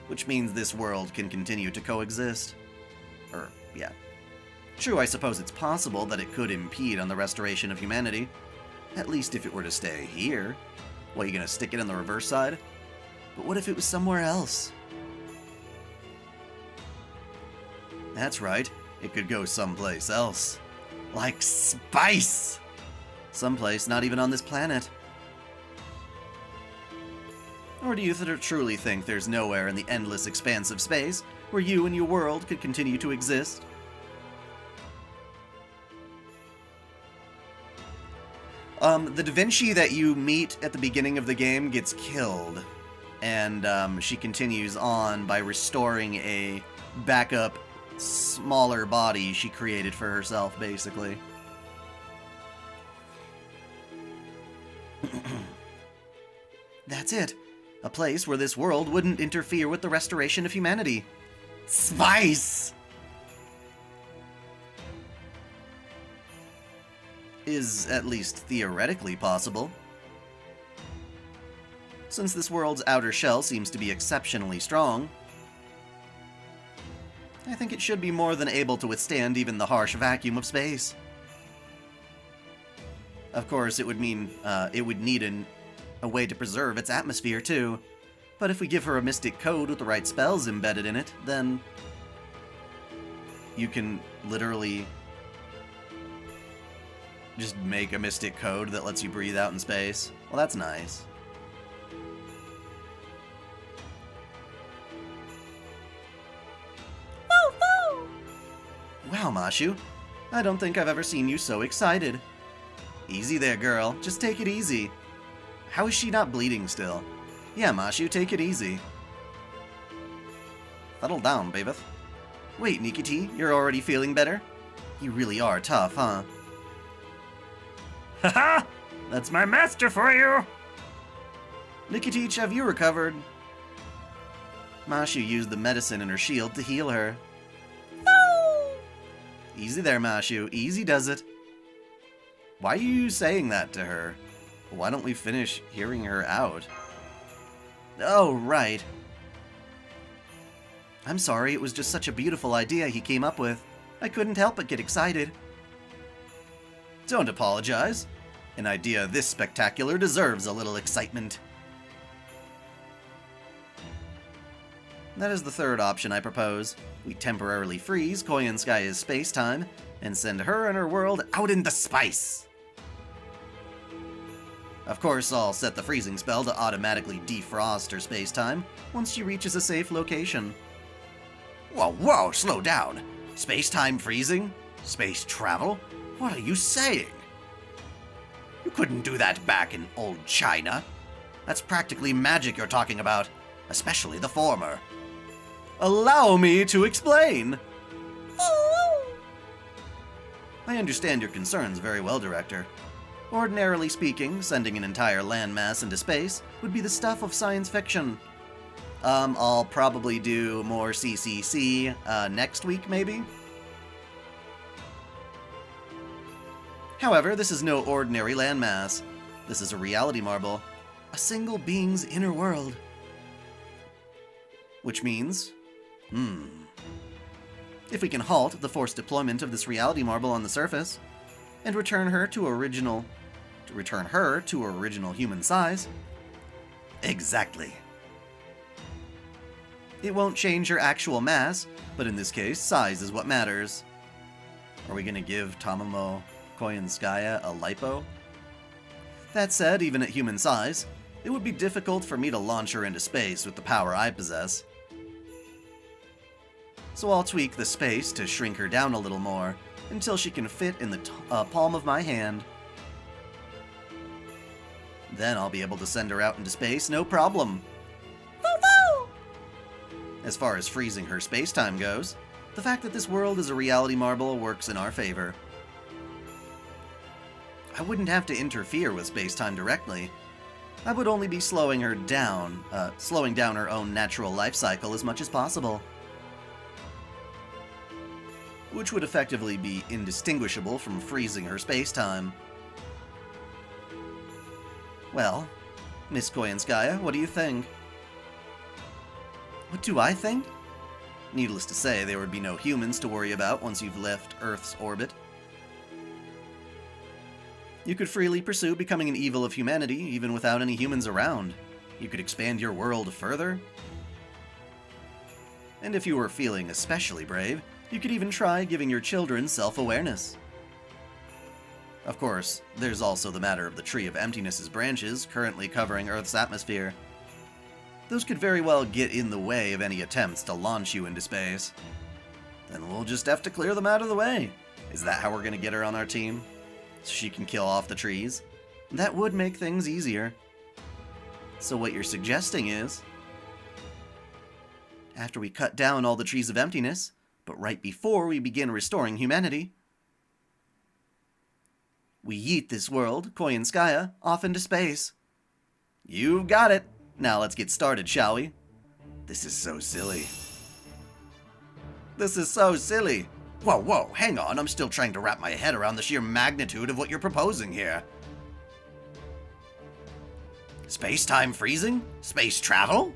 Which means this world can continue to coexist. Yeah. True, I suppose it's possible that it could impede on the restoration of humanity. At least if it were to stay here. What, you gonna stick it on the reverse side? But what if it was somewhere else? That's right, it could go someplace else. Like space! Someplace not even on this planet. Or do you truly think there's nowhere in the endless expanse of space where you and your world could continue to exist? The Da Vinci that you meet at the beginning of the game gets killed, and she continues on by restoring a backup, smaller body she created for herself, basically. That's it. A place where this world wouldn't interfere with the restoration of humanity. Spice! Is at least theoretically possible. Since this world's outer shell seems to be exceptionally strong, I think it should be more than able to withstand even the harsh vacuum of space. Of course, it would mean it would need a way to preserve its atmosphere too, but if we give her a mystic code with the right spells embedded in it, then you can literally just make a mystic code that lets you breathe out in space. Well, that's nice. Wow, Mashu. I don't think I've ever seen you so excited. Easy there, girl. Just take it easy. How is she not bleeding still? Yeah, Mashu, take it easy. Settle down, baby. Wait, Nikiti, you're already feeling better? You really are tough, huh? Haha! That's my master for you! Nikitich, have you recovered? Mashu used the medicine in her shield to heal her. No! Easy there, Mashu. Easy does it. Why are you saying that to her? Why don't we finish hearing her out? Oh, right. I'm sorry, it was just such a beautiful idea he came up with. I couldn't help but get excited. Don't apologize. An idea this spectacular deserves a little excitement. That is the third option I propose. We temporarily freeze Koyanskaya's space-time and send her and her world out into space. Of course, I'll set the freezing spell to automatically defrost her space-time once she reaches a safe location. Whoa, slow down. Space-time freezing? Space travel? What are you saying? You couldn't do that back in old China. That's practically magic you're talking about, especially the former. Allow me to explain! I understand your concerns very well, Director. Ordinarily speaking, sending an entire landmass into space would be the stuff of science fiction. I'll probably do more CCC next week, maybe? However, this is no ordinary landmass. This is a reality marble, a single being's inner world. Which means, if we can halt the forced deployment of this reality marble on the surface, and return her to original human size. Exactly. It won't change her actual mass, but in this case, size is what matters. Are we gonna give Tamamo Koyanskaya a lipo? That said, even at human size, it would be difficult for me to launch her into space with the power I possess. So I'll tweak the space to shrink her down a little more, until she can fit in the palm of my hand. Then I'll be able to send her out into space, no problem. As far as freezing her space-time goes, the fact that this world is a reality marble works in our favor. I wouldn't have to interfere with space-time directly. I would only be slowing down her own natural life cycle as much as possible. Which would effectively be indistinguishable from freezing her space-time. Well, Miss Koyanskaya, what do you think? What do I think? Needless to say, there would be no humans to worry about once you've left Earth's orbit. You could freely pursue becoming an evil of humanity, even without any humans around. You could expand your world further. And if you were feeling especially brave, you could even try giving your children self-awareness. Of course, there's also the matter of the Tree of Emptiness's branches currently covering Earth's atmosphere. those could very well get in the way of any attempts to launch you into space. Then we'll just have to clear them out of the way. Is that how we're going to get her on our team? So she can kill off the trees? That would make things easier. So what you're suggesting is, after we cut down all the trees of emptiness, but right before we begin restoring humanity, we yeet this world, Koyanskaya, off into space. You've got it. Now let's get started, shall we? This is so silly. This is so silly. Whoa, hang on. I'm still trying to wrap my head around the sheer magnitude of what you're proposing here. Space-time freezing? Space travel?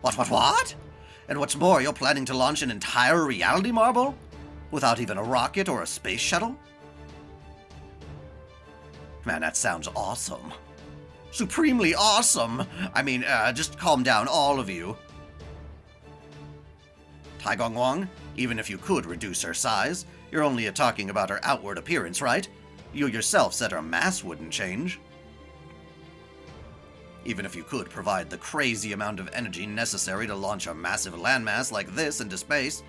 What? And what's more, you're planning to launch an entire reality marble? Without even a rocket or a space shuttle? Man, that sounds awesome. Supremely awesome! I mean, just calm down, all of you. Taigong Wang, even if you could reduce her size, you're only talking about her outward appearance, right? You yourself said her mass wouldn't change. Even if you could provide the crazy amount of energy necessary to launch a massive landmass like this into space,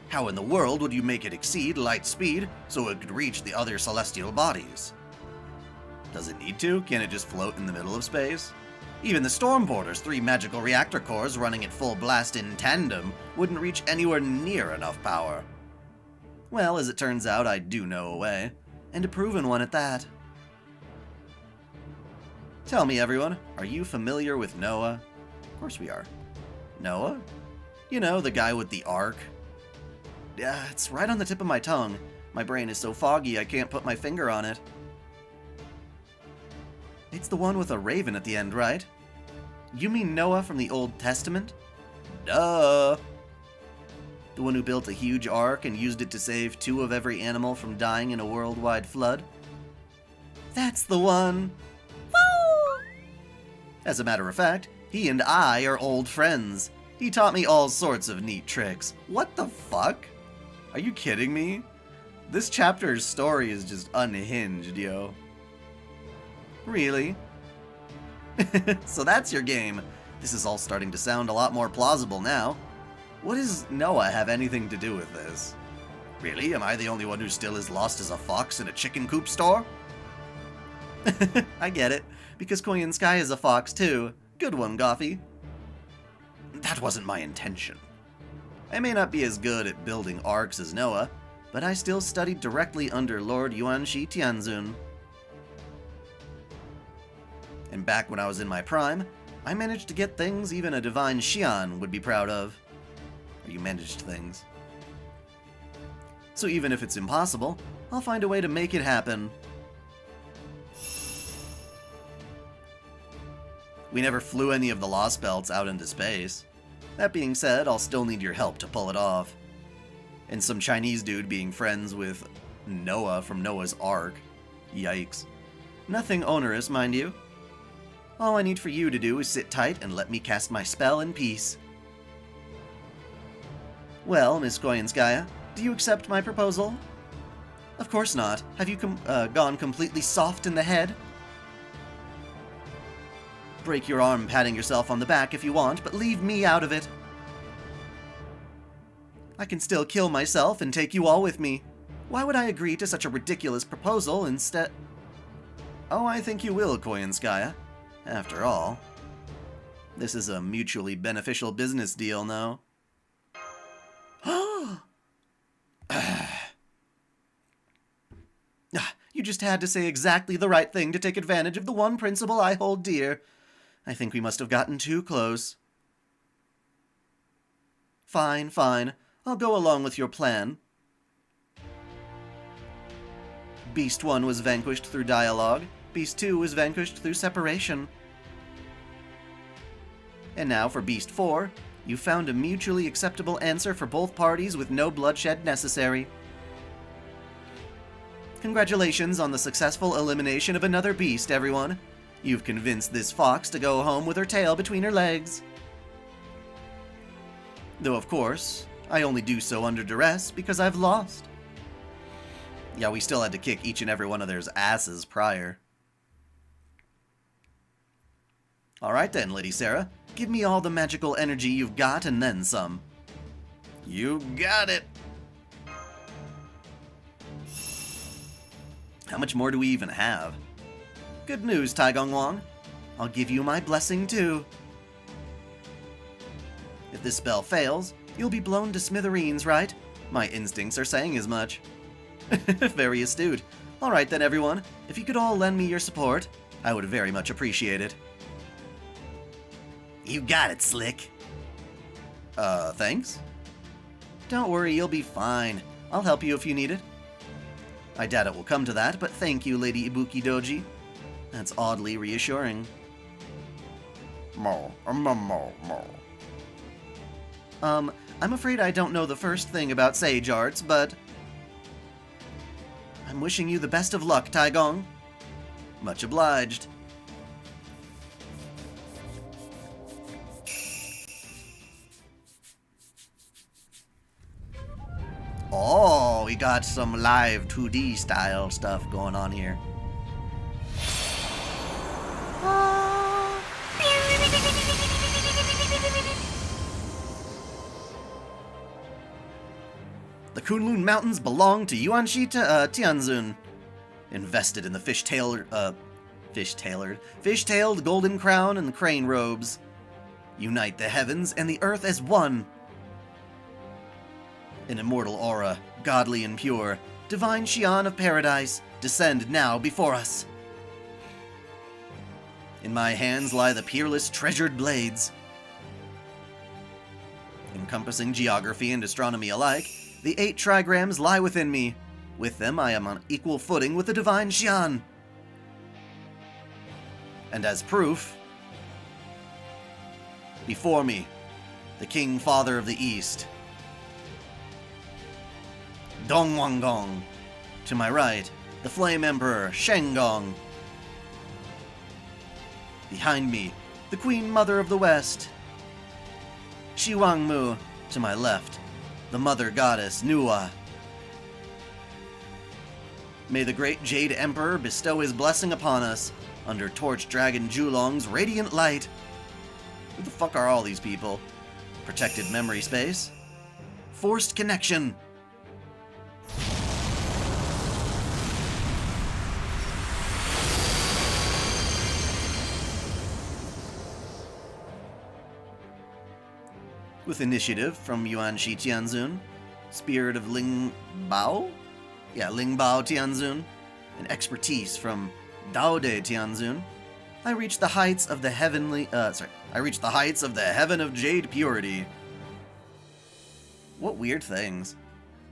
how in the world would you make it exceed light speed so it could reach the other celestial bodies? Does it need to? Can it just float in the middle of space? Even the Stormporter's 3 magical reactor cores running at full blast in tandem wouldn't reach anywhere near enough power. Well, as it turns out, I do know a way, and a proven one at that. Tell me, everyone, are you familiar with Noah? Of course we are. Noah? You know, the guy with the ark? Yeah, it's right on the tip of my tongue. My brain is so foggy I can't put my finger on it. It's the one with a raven at the end, right? You mean Noah from the Old Testament? Duh! The one who built a huge ark and used it to save 2 of every animal from dying in a worldwide flood? That's the one! As a matter of fact, he and I are old friends. He taught me all sorts of neat tricks. What the fuck? Are you kidding me? This chapter's story is just unhinged, yo. Really? So that's your game. This is all starting to sound a lot more plausible now. What does Noah have anything to do with this? Really? Am I the only one who still is lost as a fox in a chicken coop store? I get it. Because Koyanskaya is a fox, too. Good one, Goffy. That wasn't my intention. I may not be as good at building arcs as Noah, but I still studied directly under Lord Yuanshi Tianzun. And back when I was in my prime, I managed to get things even a divine Xian would be proud of. Or you managed things. So even if it's impossible, I'll find a way to make it happen. We never flew any of the Lost Belts out into space. That being said, I'll still need your help to pull it off. And some Chinese dude being friends with Noah from Noah's Ark. Yikes. Nothing onerous, mind you. All I need for you to do is sit tight and let me cast my spell in peace. Well, Miss Koyanskaya, do you accept my proposal? Of course not. Have you gone completely soft in the head? Break your arm patting yourself on the back if you want, but leave me out of it. I can still kill myself and take you all with me. Why would I agree to such a ridiculous proposal instead? Oh, I think you will, Koyanskaya. After all, this is a mutually beneficial business deal, no? You just had to say exactly the right thing to take advantage of the one principle I hold dear. I think we must have gotten too close. Fine. I'll go along with your plan. Beast 1 was vanquished through dialogue. Beast 2 was vanquished through separation. And now for Beast 4, you found a mutually acceptable answer for both parties with no bloodshed necessary. Congratulations on the successful elimination of another beast, everyone. You've convinced this fox to go home with her tail between her legs. Though, of course, I only do so under duress because I've lost. Yeah, we still had to kick each and every one of their asses prior. Alright then, Lady Sarah. Give me all the magical energy you've got and then some. You got it! How much more do we even have? Good news, Taigong Wang. I'll give you my blessing too. If this spell fails, you'll be blown to smithereens, right? My instincts are saying as much. Very astute. Alright then, everyone. If you could all lend me your support, I would very much appreciate it. You got it, Slick. Thanks? Don't worry, you'll be fine. I'll help you if you need it. I doubt it will come to that, but thank you, Lady Ibuki Doji. That's oddly reassuring. I'm afraid I don't know the first thing about sage arts, but I'm wishing you the best of luck, Taigong. Much obliged. Oh, we got some live 2D style stuff going on here. The Kunlun Mountains belong to Yuanshi Tianzun. Invested in the fish-tailed golden crown and the crane robes. Unite the heavens and the earth as one. An immortal aura, godly and pure, divine Xian of paradise, descend now before us. In my hands lie the peerless treasured blades. Encompassing geography and astronomy alike, the 8 trigrams lie within me. With them I am on equal footing with the divine Xian. And as proof, before me, the King Father of the East, Dongwangong. To my right, the Flame Emperor, Shenggong. Behind me, the Queen Mother of the West, Shiwangmu. To my left, the Mother Goddess, Nuwa. May the great Jade Emperor bestow his blessing upon us, under Torch Dragon Julong's radiant light. Who the fuck are all these people? Protected memory space? Forced connection. With initiative from Yuanshi Tianzun, Spirit of Ling Bao? Yeah, Ling Bao Tianzun, and expertise from Daode Tianzun, I reached the heights of the heaven of jade purity. What weird things.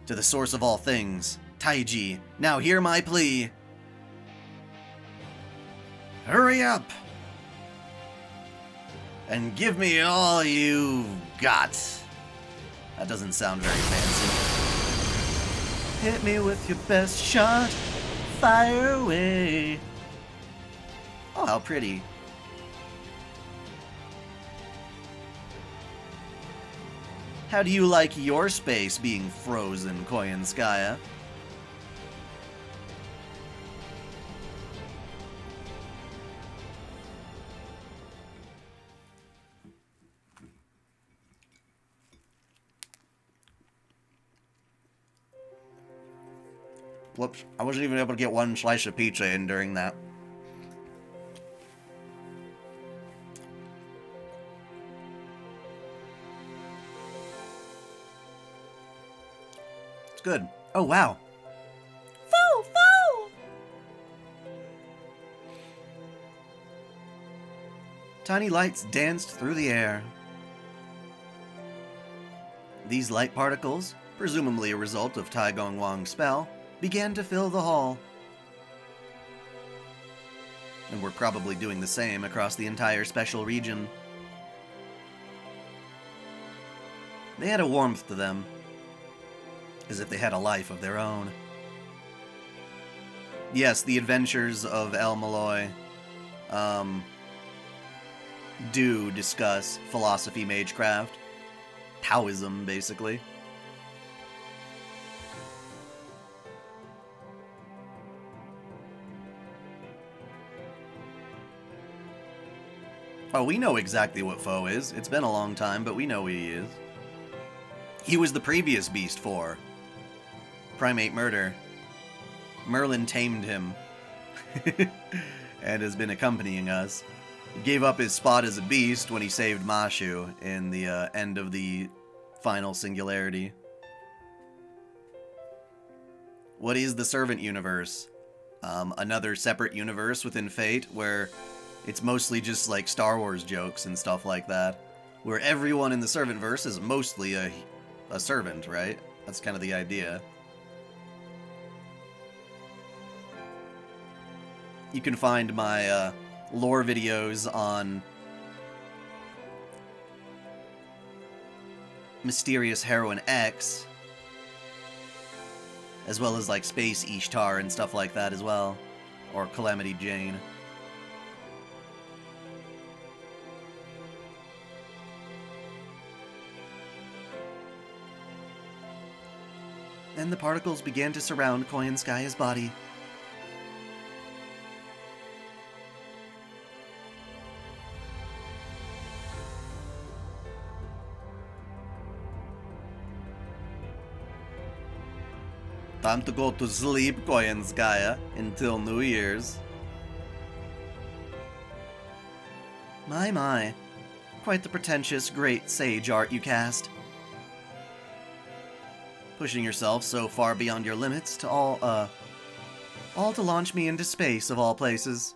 To the source of all things, Taiji, now hear my plea. Hurry up! And give me all you've got. That doesn't sound very fancy. Hit me with your best shot. Fire away. Oh, how pretty. How do you like your space being frozen, Koyanskaya? Whoops, I wasn't even able to get one slice of pizza in during that. It's good. Oh, wow. Foo, foo! Tiny lights danced through the air. These light particles, presumably a result of Taigong Wang's spell, began to fill the hall. And we're probably doing the same across the entire special region. They had a warmth to them, as if they had a life of their own. Yes, the adventures of El Malloy do discuss philosophy magecraft. Taoism, basically. Oh, we know exactly what foe is. It's been a long time, but we know who he is. He was the previous Beast 4. Primate murder. Merlin tamed him. And has been accompanying us. He gave up his spot as a beast when he saved Mashu in the end of the final singularity. What is the Servant Universe? Another separate universe within Fate where it's mostly just like Star Wars jokes and stuff like that. Where everyone in the Servantverse is mostly a servant, right? That's kind of the idea. You can find my lore videos on Mysterious Heroine X, as well as like Space Ishtar and stuff like that as well, or Calamity Jane. Then the particles began to surround Koyanskaya's body. Time to go to sleep, Koyanskaya, until New Year's. My. Quite the pretentious, great sage art you cast. Pushing yourself so far beyond your limits to all to launch me into space, of all places.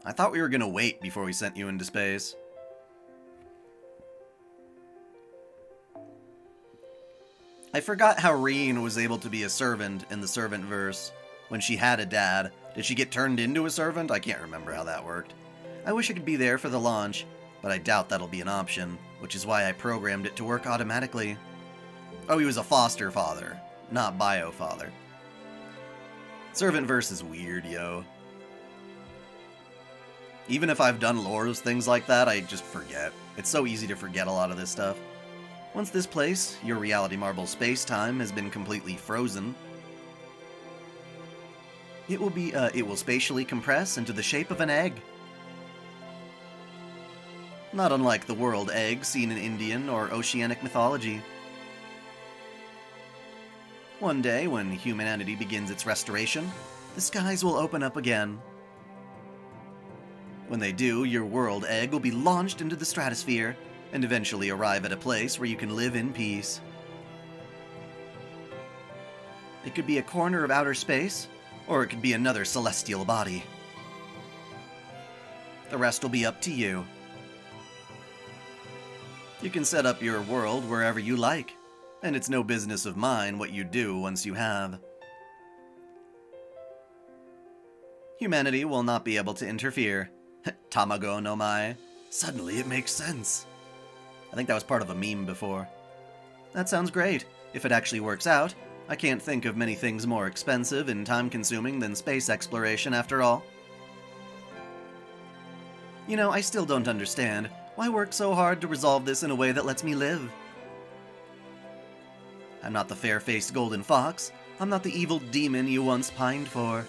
I thought we were gonna wait before we sent you into space. I forgot how Reen was able to be a servant in the Servantverse when she had a dad. Did she get turned into a servant? I can't remember how that worked. I wish I could be there for the launch, but I doubt that'll be an option, which is why I programmed it to work automatically. Oh, he was a foster father, not bio father. Servantverse is weird, yo. Even if I've done lores, things like that, I just forget. It's so easy to forget a lot of this stuff. Once this place, your reality marble space-time, has been completely frozen, it will spatially compress into the shape of an egg. Not unlike the world egg seen in Indian or oceanic mythology. One day, when humanity begins its restoration, the skies will open up again. When they do, your world egg will be launched into the stratosphere, and eventually arrive at a place where you can live in peace. It could be a corner of outer space, or it could be another celestial body. The rest will be up to you. You can set up your world wherever you like, and it's no business of mine what you do once you have. Humanity will not be able to interfere. Tamago no Mai. Suddenly it makes sense. I think that was part of a meme before. That sounds great. If it actually works out, I can't think of many things more expensive and time-consuming than space exploration after all. You know, I still don't understand. Why work so hard to resolve this in a way that lets me live? I'm not the fair-faced golden fox. I'm not the evil demon you once pined for.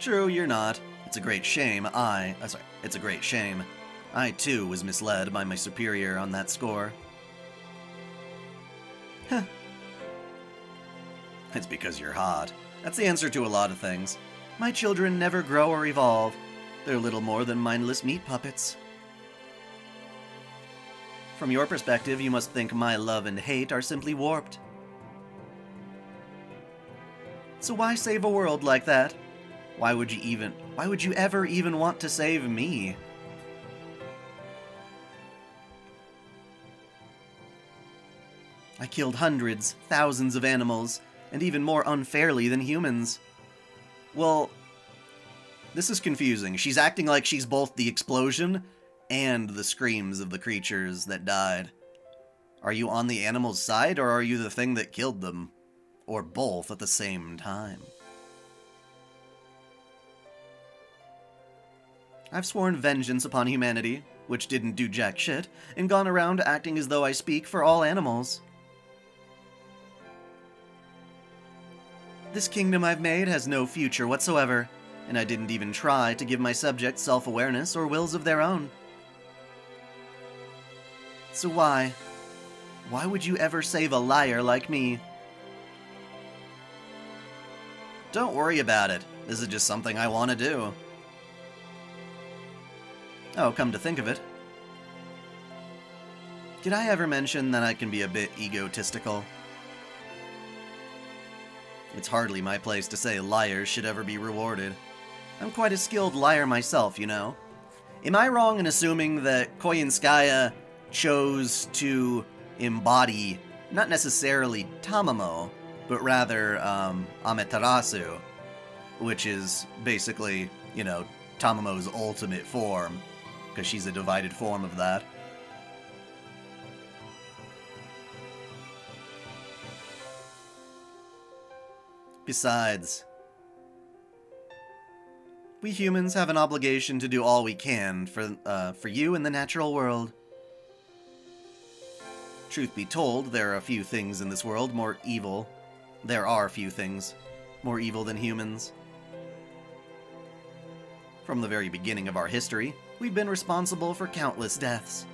True, you're not. It's a great shame it's a great shame. I, too, was misled by my superior on that score. Heh. It's because you're hot. That's the answer to a lot of things. My children never grow or evolve. They're little more than mindless meat puppets. From your perspective, you must think my love and hate are simply warped. So why save a world like that? Why would you ever even want to save me? I killed hundreds, thousands of animals, and even more unfairly than humans. Well, this is confusing. She's acting like she's both the explosion and the screams of the creatures that died. Are you on the animals' side, or are you the thing that killed them? Or both at the same time? I've sworn vengeance upon humanity, which didn't do jack shit, and gone around acting as though I speak for all animals. This kingdom I've made has no future whatsoever. and I didn't even try to give my subjects self-awareness or wills of their own. So why? Why would you ever save a liar like me? Don't worry about it. This is just something I want to do. Oh, come to think of it. Did I ever mention that I can be a bit egotistical? It's hardly my place to say liars should ever be rewarded. I'm quite a skilled liar myself, you know. Am I wrong in assuming that Koyanskaya chose to embody not necessarily Tamamo, but rather Amaterasu, which is basically, you know, Tamamo's ultimate form, because she's a divided form of that. Besides, we humans have an obligation to do all we can for you in the natural world. Truth be told, there are a few things in this world more evil. There are a few things more evil than humans. From the very beginning of our history, we've been responsible for countless deaths.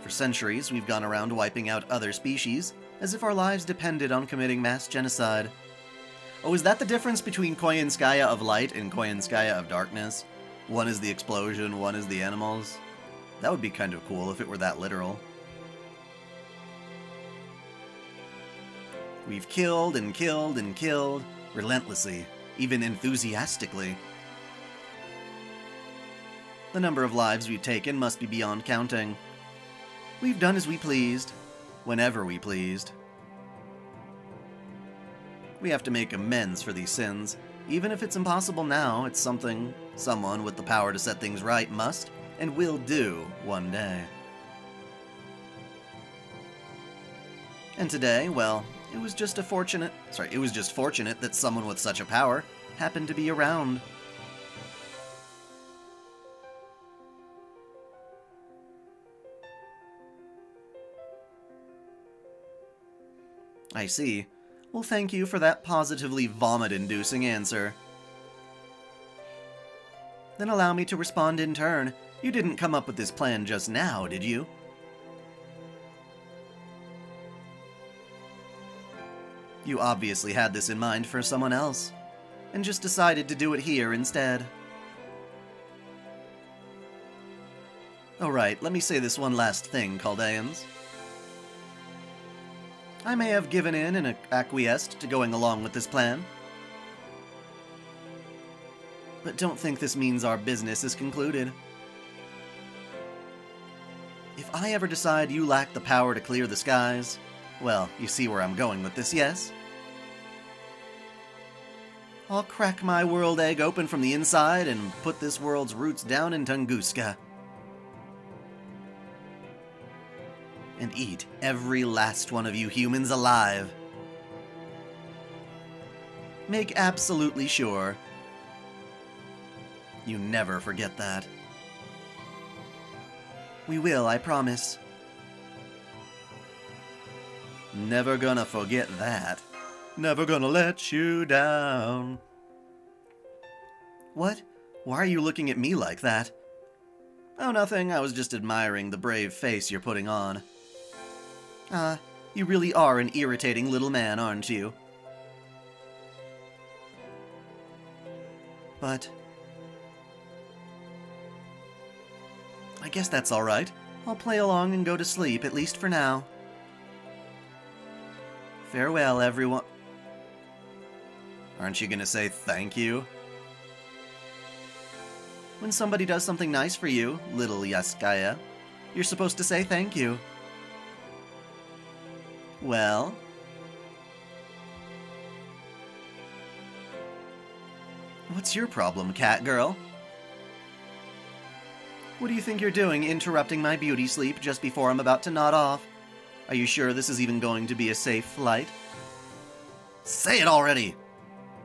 For centuries, we've gone around wiping out other species, as if our lives depended on committing mass genocide. Oh, is that the difference between Koyanskaya of light and Koyanskaya of darkness? One is the explosion, one is the animals. That would be kind of cool if it were that literal. We've killed and killed and killed, relentlessly, even enthusiastically. The number of lives we've taken must be beyond counting. We've done as we pleased, whenever we pleased. We have to make amends for these sins. Even if it's impossible now, it's something someone with the power to set things right must and will do one day. And today, well, it was just fortunate that someone with such a power happened to be around. I see. Well, thank you for that positively vomit-inducing answer. Then allow me to respond in turn. You didn't come up with this plan just now, did you? You obviously had this in mind for someone else, and just decided to do it here instead. Alright, let me say this one last thing, Chaldeans. I may have given in and acquiesced to going along with this plan, but don't think this means our business is concluded. If I ever decide you lack the power to clear the skies, well, you see where I'm going with this, yes? I'll crack my world egg open from the inside and put this world's roots down in Tunguska. And eat every last one of you humans alive. Make absolutely sure you never forget that. We will, I promise. Never gonna forget that. Never gonna let you down. What? Why are you looking at me like that? Oh, nothing. I was just admiring the brave face you're putting on. You really are an irritating little man, aren't you? But I guess that's alright. I'll play along and go to sleep, at least for now. Farewell, everyone. Aren't you gonna say thank you? When somebody does something nice for you, little Yaskaya, you're supposed to say thank you. Well? What's your problem, cat girl? What do you think you're doing, interrupting my beauty sleep just before I'm about to nod off? Are you sure this is even going to be a safe flight? Say it already!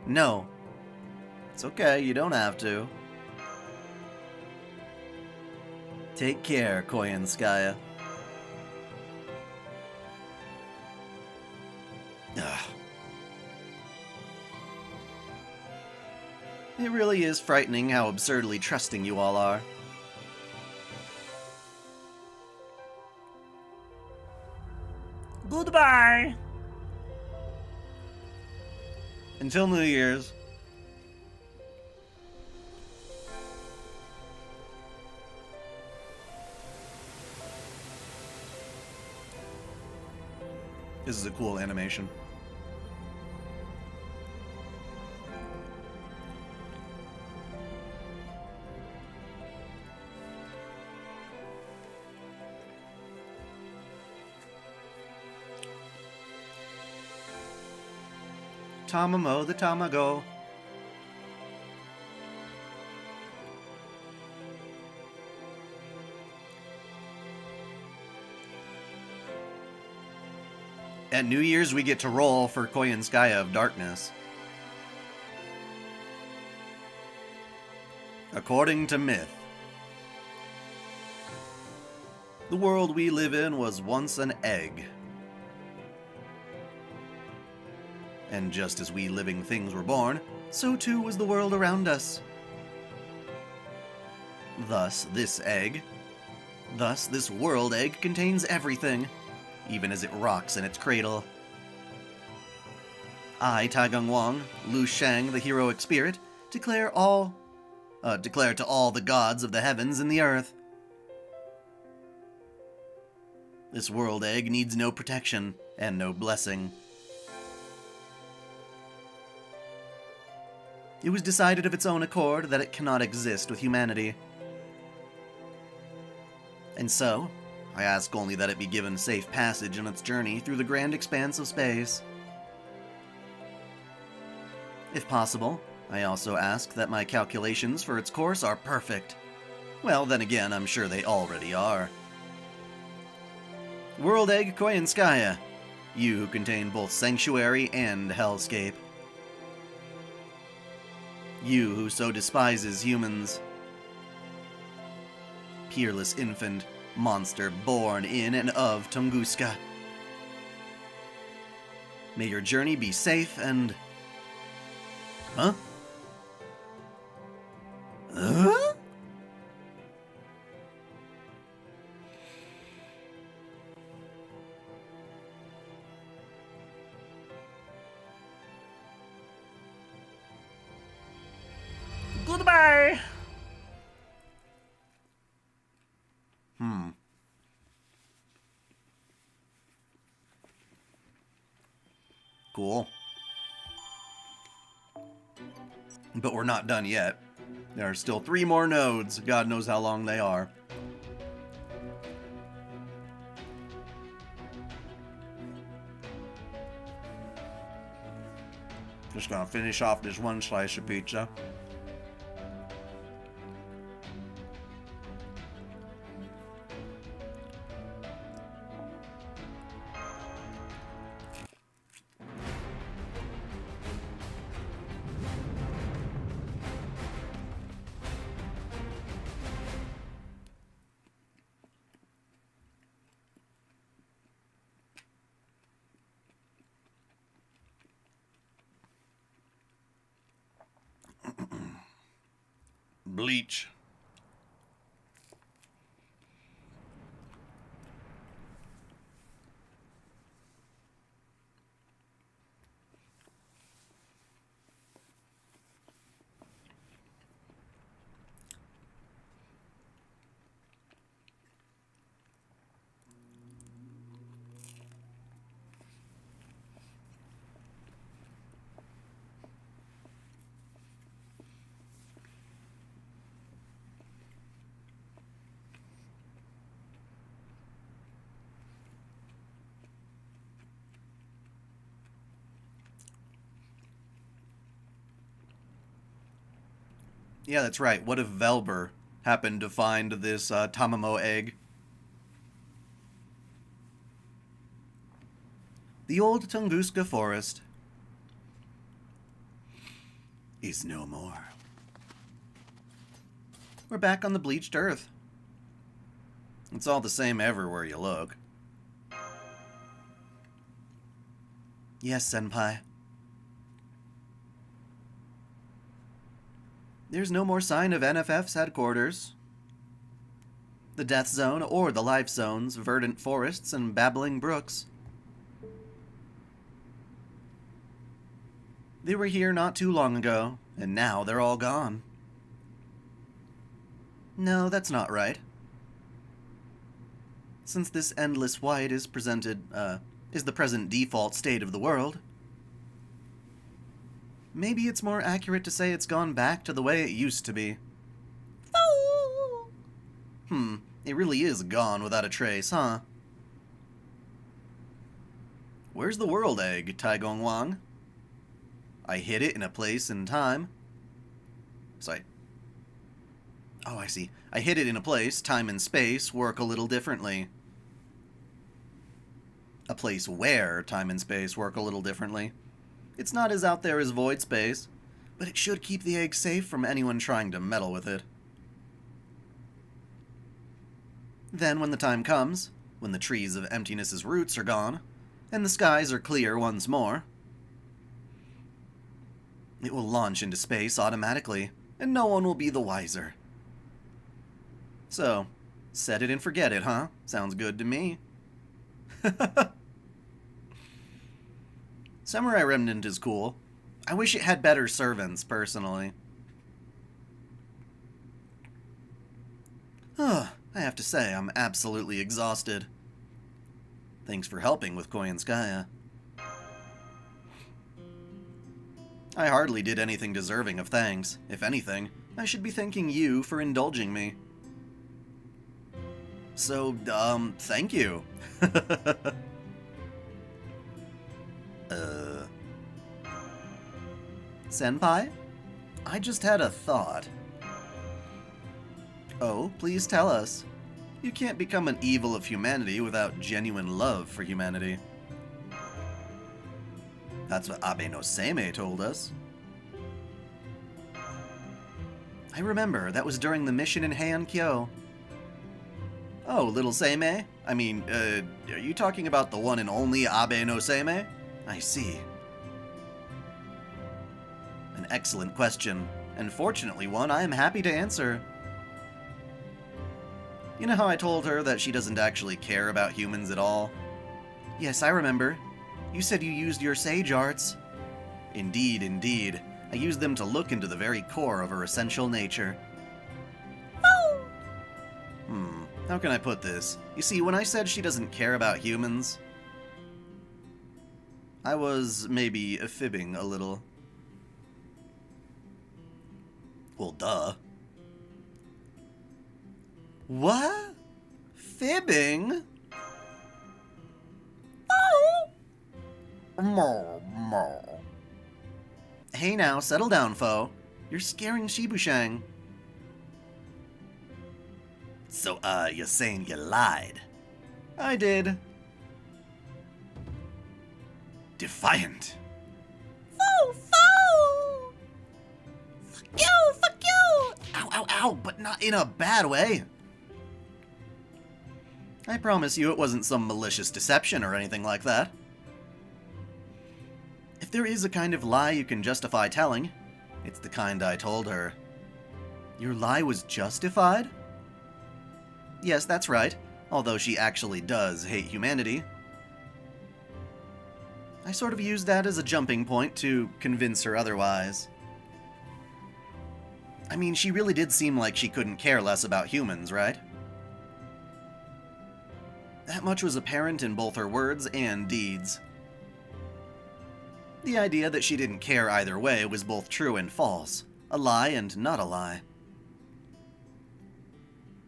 No. It's okay, you don't have to. Take care, Koyanskaya. Ugh. It really is frightening how absurdly trusting you all are. Goodbye. Until New Year's. This is a cool animation. Tamamo the Tamago. At New Year's, we get to roll for Koyanskaya of Darkness. According to myth, the world we live in was once an egg. And just as we living things were born, so too was the world around us. Thus, this world egg contains everything, even as it rocks in its cradle. I, Taigung Wang, Lu Shang, the heroic spirit, declare to all the gods of the heavens and the earth. This world egg needs no protection and no blessing. It was decided of its own accord that it cannot exist with humanity. And so, I ask only that it be given safe passage in its journey through the grand expanse of space. If possible, I also ask that my calculations for its course are perfect. Well, then again, I'm sure they already are. World Egg Koyanskaya, you who contain both sanctuary and hellscape. You who so despises humans. Peerless infant, monster born in and of Tunguska. May your journey be safe and... Huh? Huh? Goodbye. Cool. But we're not done yet. There are still 3 more nodes. God knows how long they are. Just gonna finish off this one slice of pizza. Bleach. Yeah, that's right. What if Velber happened to find this Tamamo egg? The old Tunguska forest is no more. We're back on the bleached earth. It's all the same everywhere you look. Yes, Senpai. There's no more sign of NFF's headquarters. The death zone or the life zones, verdant forests and babbling brooks. They were here not too long ago, and now they're all gone. No, that's not right. Since this endless white is the present default state of the world, maybe it's more accurate to say it's gone back to the way it used to be. It really is gone without a trace, huh? Where's the world egg, Taigong Wang? I hid it in a place and time. Oh, I see. I hid it in a place, time and space work a little differently. A place where time and space work a little differently. It's not as out there as void space, but it should keep the egg safe from anyone trying to meddle with it. Then when the time comes, when the trees of emptiness's roots are gone, and the skies are clear once more, it will launch into space automatically, and no one will be the wiser. So, set it and forget it, huh? Sounds good to me. Samurai Remnant is cool. I wish it had better servants, personally. I have to say, I'm absolutely exhausted. Thanks for helping with Koyanskaya. I hardly did anything deserving of thanks. If anything, I should be thanking you for indulging me. So, thank you. Senpai? I just had a thought. Oh, please tell us. You can't become an evil of humanity without genuine love for humanity. That's what Abe no Seimei told us. I remember, that was during the mission in Heian-kyo. Oh, little Seimei? I mean, are you talking about the one and only Abe no Seimei? I see. An excellent question, and fortunately one I am happy to answer. You know how I told her that she doesn't actually care about humans at all? Yes, I remember. You said you used your sage arts. Indeed, indeed. I used them to look into the very core of her essential nature. How can I put this? You see, when I said she doesn't care about humans, I was maybe fibbing a little. Well, duh. What? Fibbing? Hey now, settle down, foe. You're scaring Shibushang. So, you're saying you lied? I did. Defiant. Foe! Fuck you! Ow, ow, ow, but not in a bad way. I promise you it wasn't some malicious deception or anything like that. If there is a kind of lie you can justify telling, it's the kind I told her. Your lie was justified? Yes, that's right, although she actually does hate humanity. I sort of used that as a jumping point to convince her otherwise. I mean, she really did seem like she couldn't care less about humans, right? That much was apparent in both her words and deeds. The idea that she didn't care either way was both true and false, a lie and not a lie.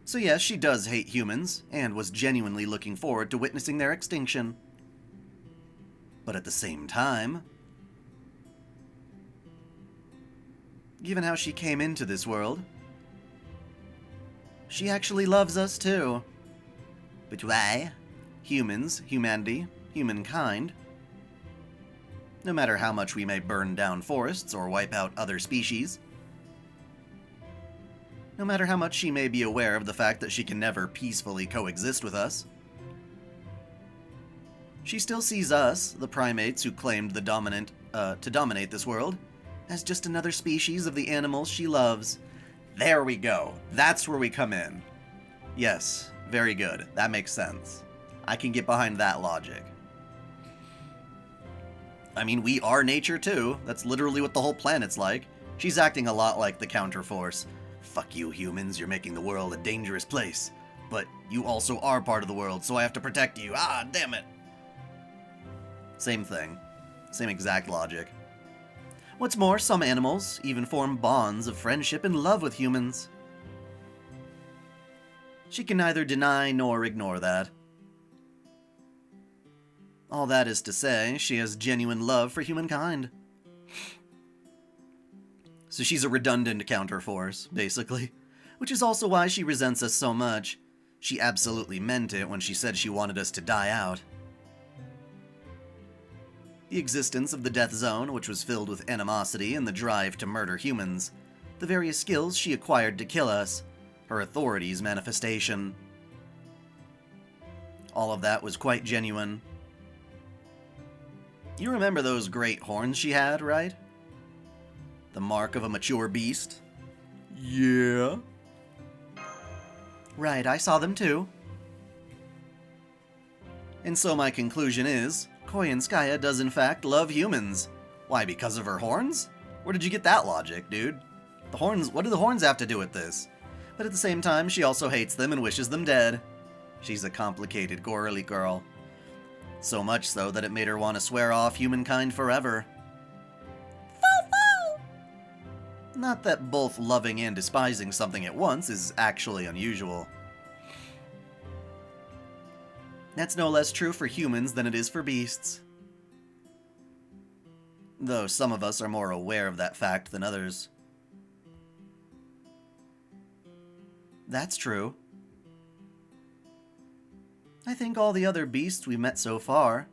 So yes, she does hate humans, and was genuinely looking forward to witnessing their extinction. But at the same time, given how she came into this world, she actually loves us too. But why? Humans, humanity, humankind. No matter how much we may burn down forests or wipe out other species, no matter how much she may be aware of the fact that she can never peacefully coexist with us, she still sees us, the primates who claimed to dominate this world, as just another species of the animals she loves. There we go. That's where we come in. Yes, very good. That makes sense. I can get behind that logic. I mean, we are nature too. That's literally what the whole planet's like. She's acting a lot like the counterforce. Fuck you, humans. You're making the world a dangerous place. But you also are part of the world, so I have to protect you. Ah, damn it. Same thing. Same exact logic. What's more, some animals even form bonds of friendship and love with humans. She can neither deny nor ignore that. All that is to say, she has genuine love for humankind. So she's a redundant counterforce, basically. Which is also why she resents us so much. She absolutely meant it when she said she wanted us to die out. The existence of the Death Zone, which was filled with animosity and the drive to murder humans. The various skills she acquired to kill us. Her authority's manifestation. All of that was quite genuine. You remember those great horns she had, right? The mark of a mature beast? Yeah. Right, I saw them too. And so my conclusion is, Koyanskaya does in fact love humans. Why, because of her horns? Where did you get that logic, dude? The horns, what do the horns have to do with this? But at the same time, she also hates them and wishes them dead. She's a complicated, girly girl. So much so that it made her want to swear off humankind forever. Not that both loving and despising something at once is actually unusual. That's no less true for humans than it is for beasts. Though some of us are more aware of that fact than others. That's true. I think all the other beasts we've met so far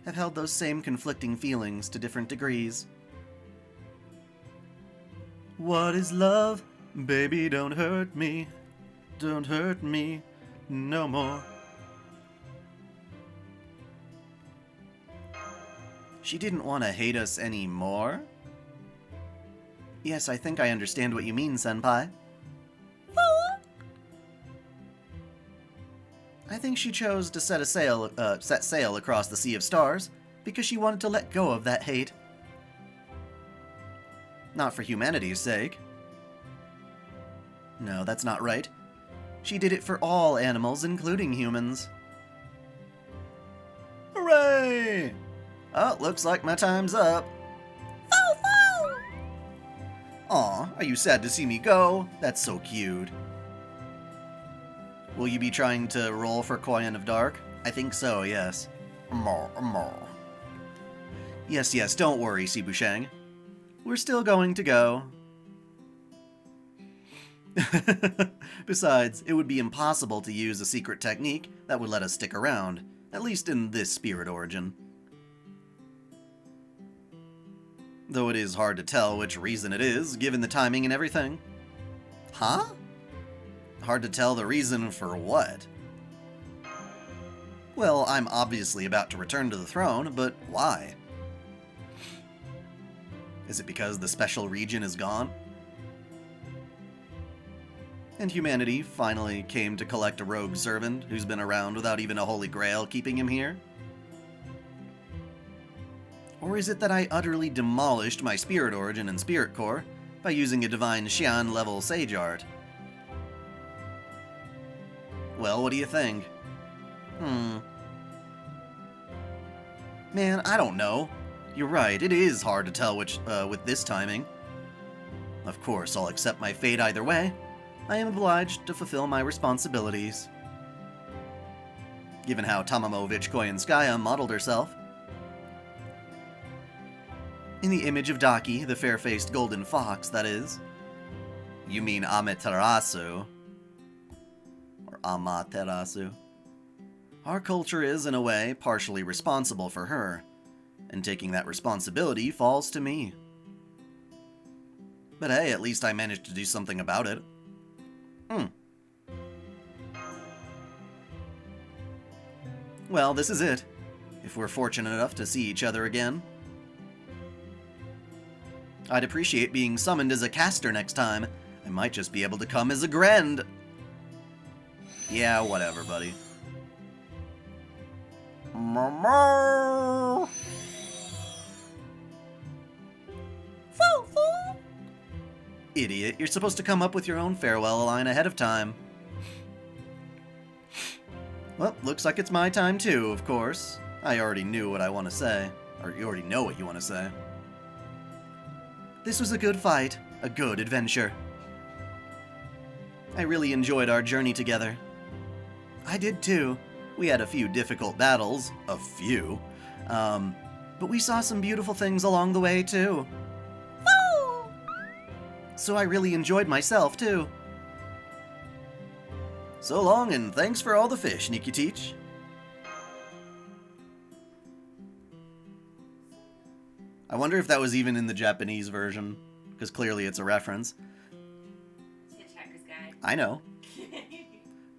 have held those same conflicting feelings to different degrees. What is love? Baby, don't hurt me. Don't hurt me no more. She didn't want to hate us anymore? Yes, I think I understand what you mean, Senpai. I think she chose to set sail across the Sea of Stars because she wanted to let go of that hate. Not for humanity's sake. No, that's not right. She did it for all animals, including humans. Hooray! Oh, looks like my time's up. Aw, are you sad to see me go? That's so cute. Will you be trying to roll for Koyan of Dark? I think so, yes. Yes, don't worry, Sibushang. We're still going to go. Besides, it would be impossible to use a secret technique that would let us stick around, at least in this spirit origin. Though it is hard to tell which reason it is, given the timing and everything. Huh? Hard to tell the reason for what? Well, I'm obviously about to return to the throne, but why? Is it because the special region is gone? And humanity finally came to collect a rogue servant who's been around without even a holy grail keeping him here? Or is it that I utterly demolished my spirit origin and spirit core by using a divine Xian level sage art? Well, what do you think? Man, I don't know. You're right, it is hard to tell which, with this timing. Of course, I'll accept my fate either way. I am obliged to fulfill my responsibilities. Given how Tamamovich Koyanskaya modeled herself. In the image of Daki, the fair-faced golden fox, that is. You mean Amaterasu. Or Amaterasu. Our culture is, in a way, partially responsible for her. And taking that responsibility falls to me. But hey, at least I managed to do something about it. Well, this is it. If we're fortunate enough to see each other again. I'd appreciate being summoned as a caster next time. I might just be able to come as a grand. Yeah, whatever, buddy. Mama. Idiot, you're supposed to come up with your own farewell line ahead of time. Well, looks like it's my time too, of course. I already knew what I want to say. Or you already know what you want to say. This was a good fight, a good adventure. I really enjoyed our journey together. I did too. We had a few difficult battles. A few. But we saw some beautiful things along the way too. So I really enjoyed myself too. So long, and thanks for all the fish, Nikitich. I wonder if that was even in the Japanese version, because clearly it's a reference. Hitchhiker's Guide. I know.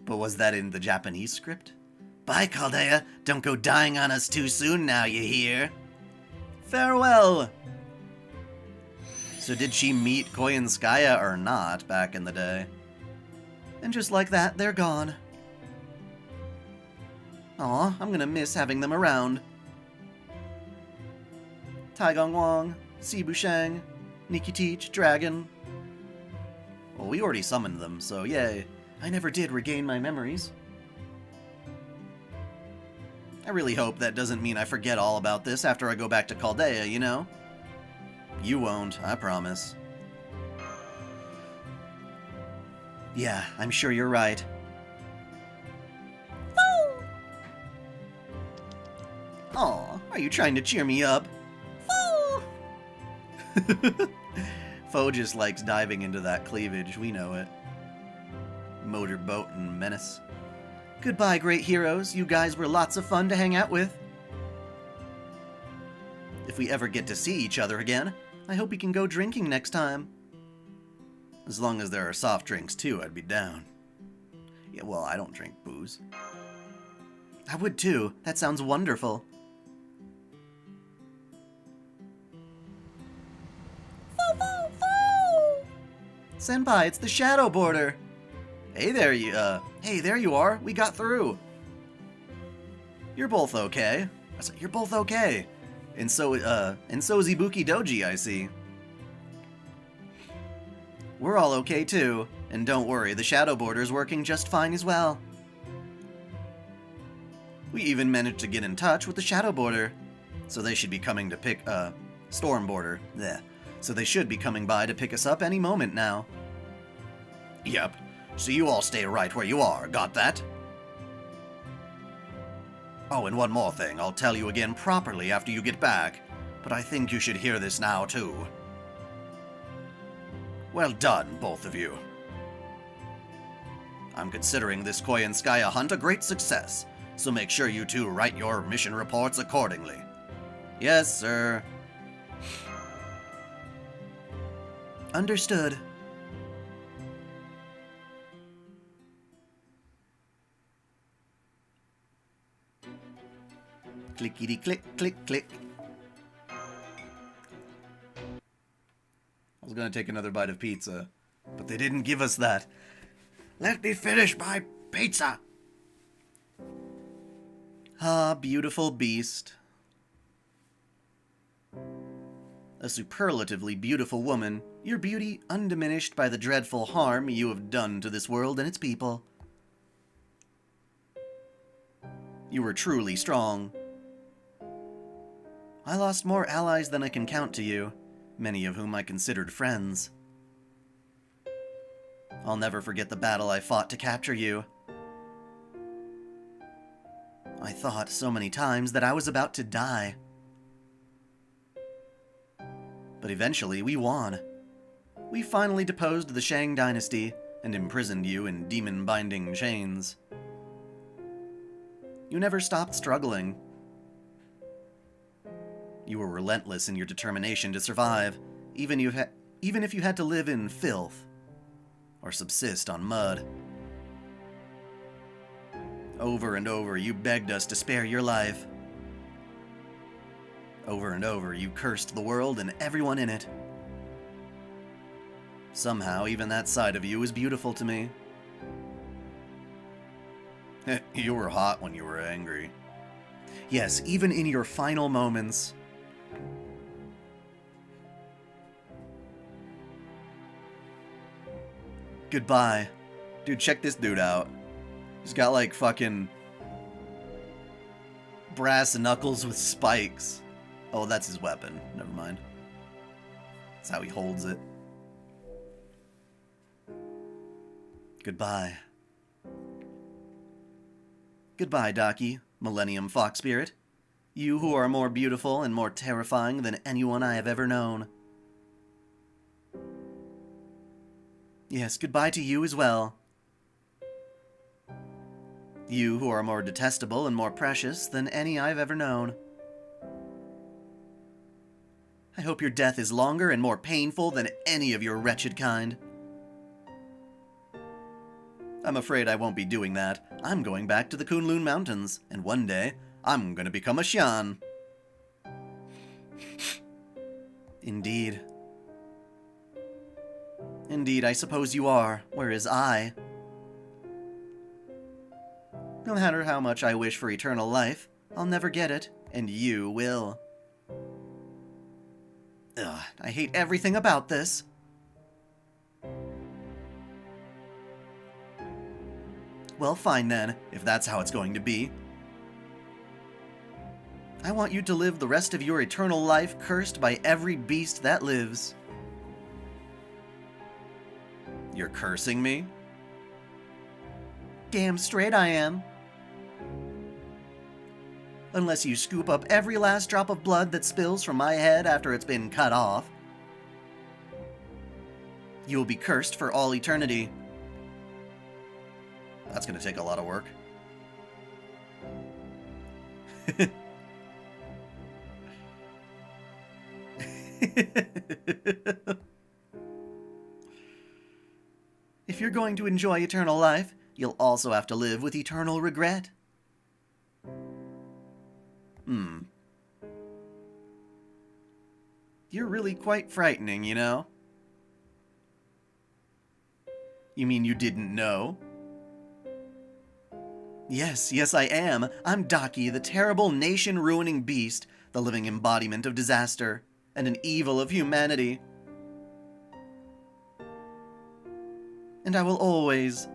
But was that in the Japanese script? Bye, Chaldea. Don't go dying on us too soon now, you hear? Farewell! So did she meet Koyanskaya or not back in the day? And just like that, they're gone. Aw, I'm gonna miss having them around. Taigong Wang, Sibu Shang, Nikitich, Dragon. Well, we already summoned them, so yay. I never did regain my memories. I really hope that doesn't mean I forget all about this after I go back to Chaldea, you know? You won't, I promise. Yeah, I'm sure you're right. Aw, are you trying to cheer me up? Foe just likes diving into that cleavage, we know it. Motorboat and menace. Goodbye, great heroes. You guys were lots of fun to hang out with. If we ever get to see each other again, I hope we can go drinking next time. As long as there are soft drinks too, I'd be down. Yeah, well, I don't drink booze. I would too. That sounds wonderful. Senpai, it's the Shadow Border. Hey there you are. We got through. You're both okay. I said, you're both okay. And so is Ibuki Doji, I see. We're all okay too. And don't worry, the Shadow Border's working just fine as well. We even managed to get in touch with the Shadow Border. So they should be coming to pick, Storm Border. Blech. So they should be coming by to pick us up any moment now. Yep. So you all stay right where you are, got that? Oh, and one more thing, I'll tell you again properly after you get back, but I think you should hear this now too. Well done, both of you. I'm considering this Koyanskaya hunt a great success, so make sure you two write your mission reports accordingly. Yes, sir. Understood. Clickety click, click, click. I was gonna take another bite of pizza, but they didn't give us that. Let me finish my pizza! Ah, beautiful beast. A superlatively beautiful woman, your beauty undiminished by the dreadful harm you have done to this world and its people. You were truly strong. I lost more allies than I can count to you, many of whom I considered friends. I'll never forget the battle I fought to capture you. I thought so many times that I was about to die. But eventually we won. We finally deposed the Shang dynasty and imprisoned you in demon-binding chains. You never stopped struggling. You were relentless in your determination to survive, even if you had to live in filth or subsist on mud. Over and over, you begged us to spare your life. Over and over, you cursed the world and everyone in it. Somehow, even that side of you is beautiful to me. You were hot when you were angry. Yes, even in your final moments. Goodbye. Dude, check this dude out. He's got like fucking brass knuckles with spikes. Oh, that's his weapon. Never mind. That's how he holds it. Goodbye. Goodbye, Daki, Millennium Fox Spirit. You who are more beautiful and more terrifying than anyone I have ever known. Yes, goodbye to you as well. You who are more detestable and more precious than any I've ever known. I hope your death is longer and more painful than any of your wretched kind. I'm afraid I won't be doing that. I'm going back to the Kunlun Mountains, and one day, I'm gonna become a Shan. Indeed. Indeed, I suppose you are, whereas I... No matter how much I wish for eternal life, I'll never get it, and you will. Ugh, I hate everything about this. Well, fine then, if that's how it's going to be. I want you to live the rest of your eternal life cursed by every beast that lives. You're cursing me? Damn straight I am. Unless you scoop up every last drop of blood that spills from my head after it's been cut off. You will be cursed for all eternity. That's gonna take a lot of work. If you're going to enjoy eternal life, you'll also have to live with eternal regret. You're really quite frightening, you know? You mean you didn't know? Yes, I am. I'm Daki, the terrible nation-ruining beast, the living embodiment of disaster, and an evil of humanity. And I will always...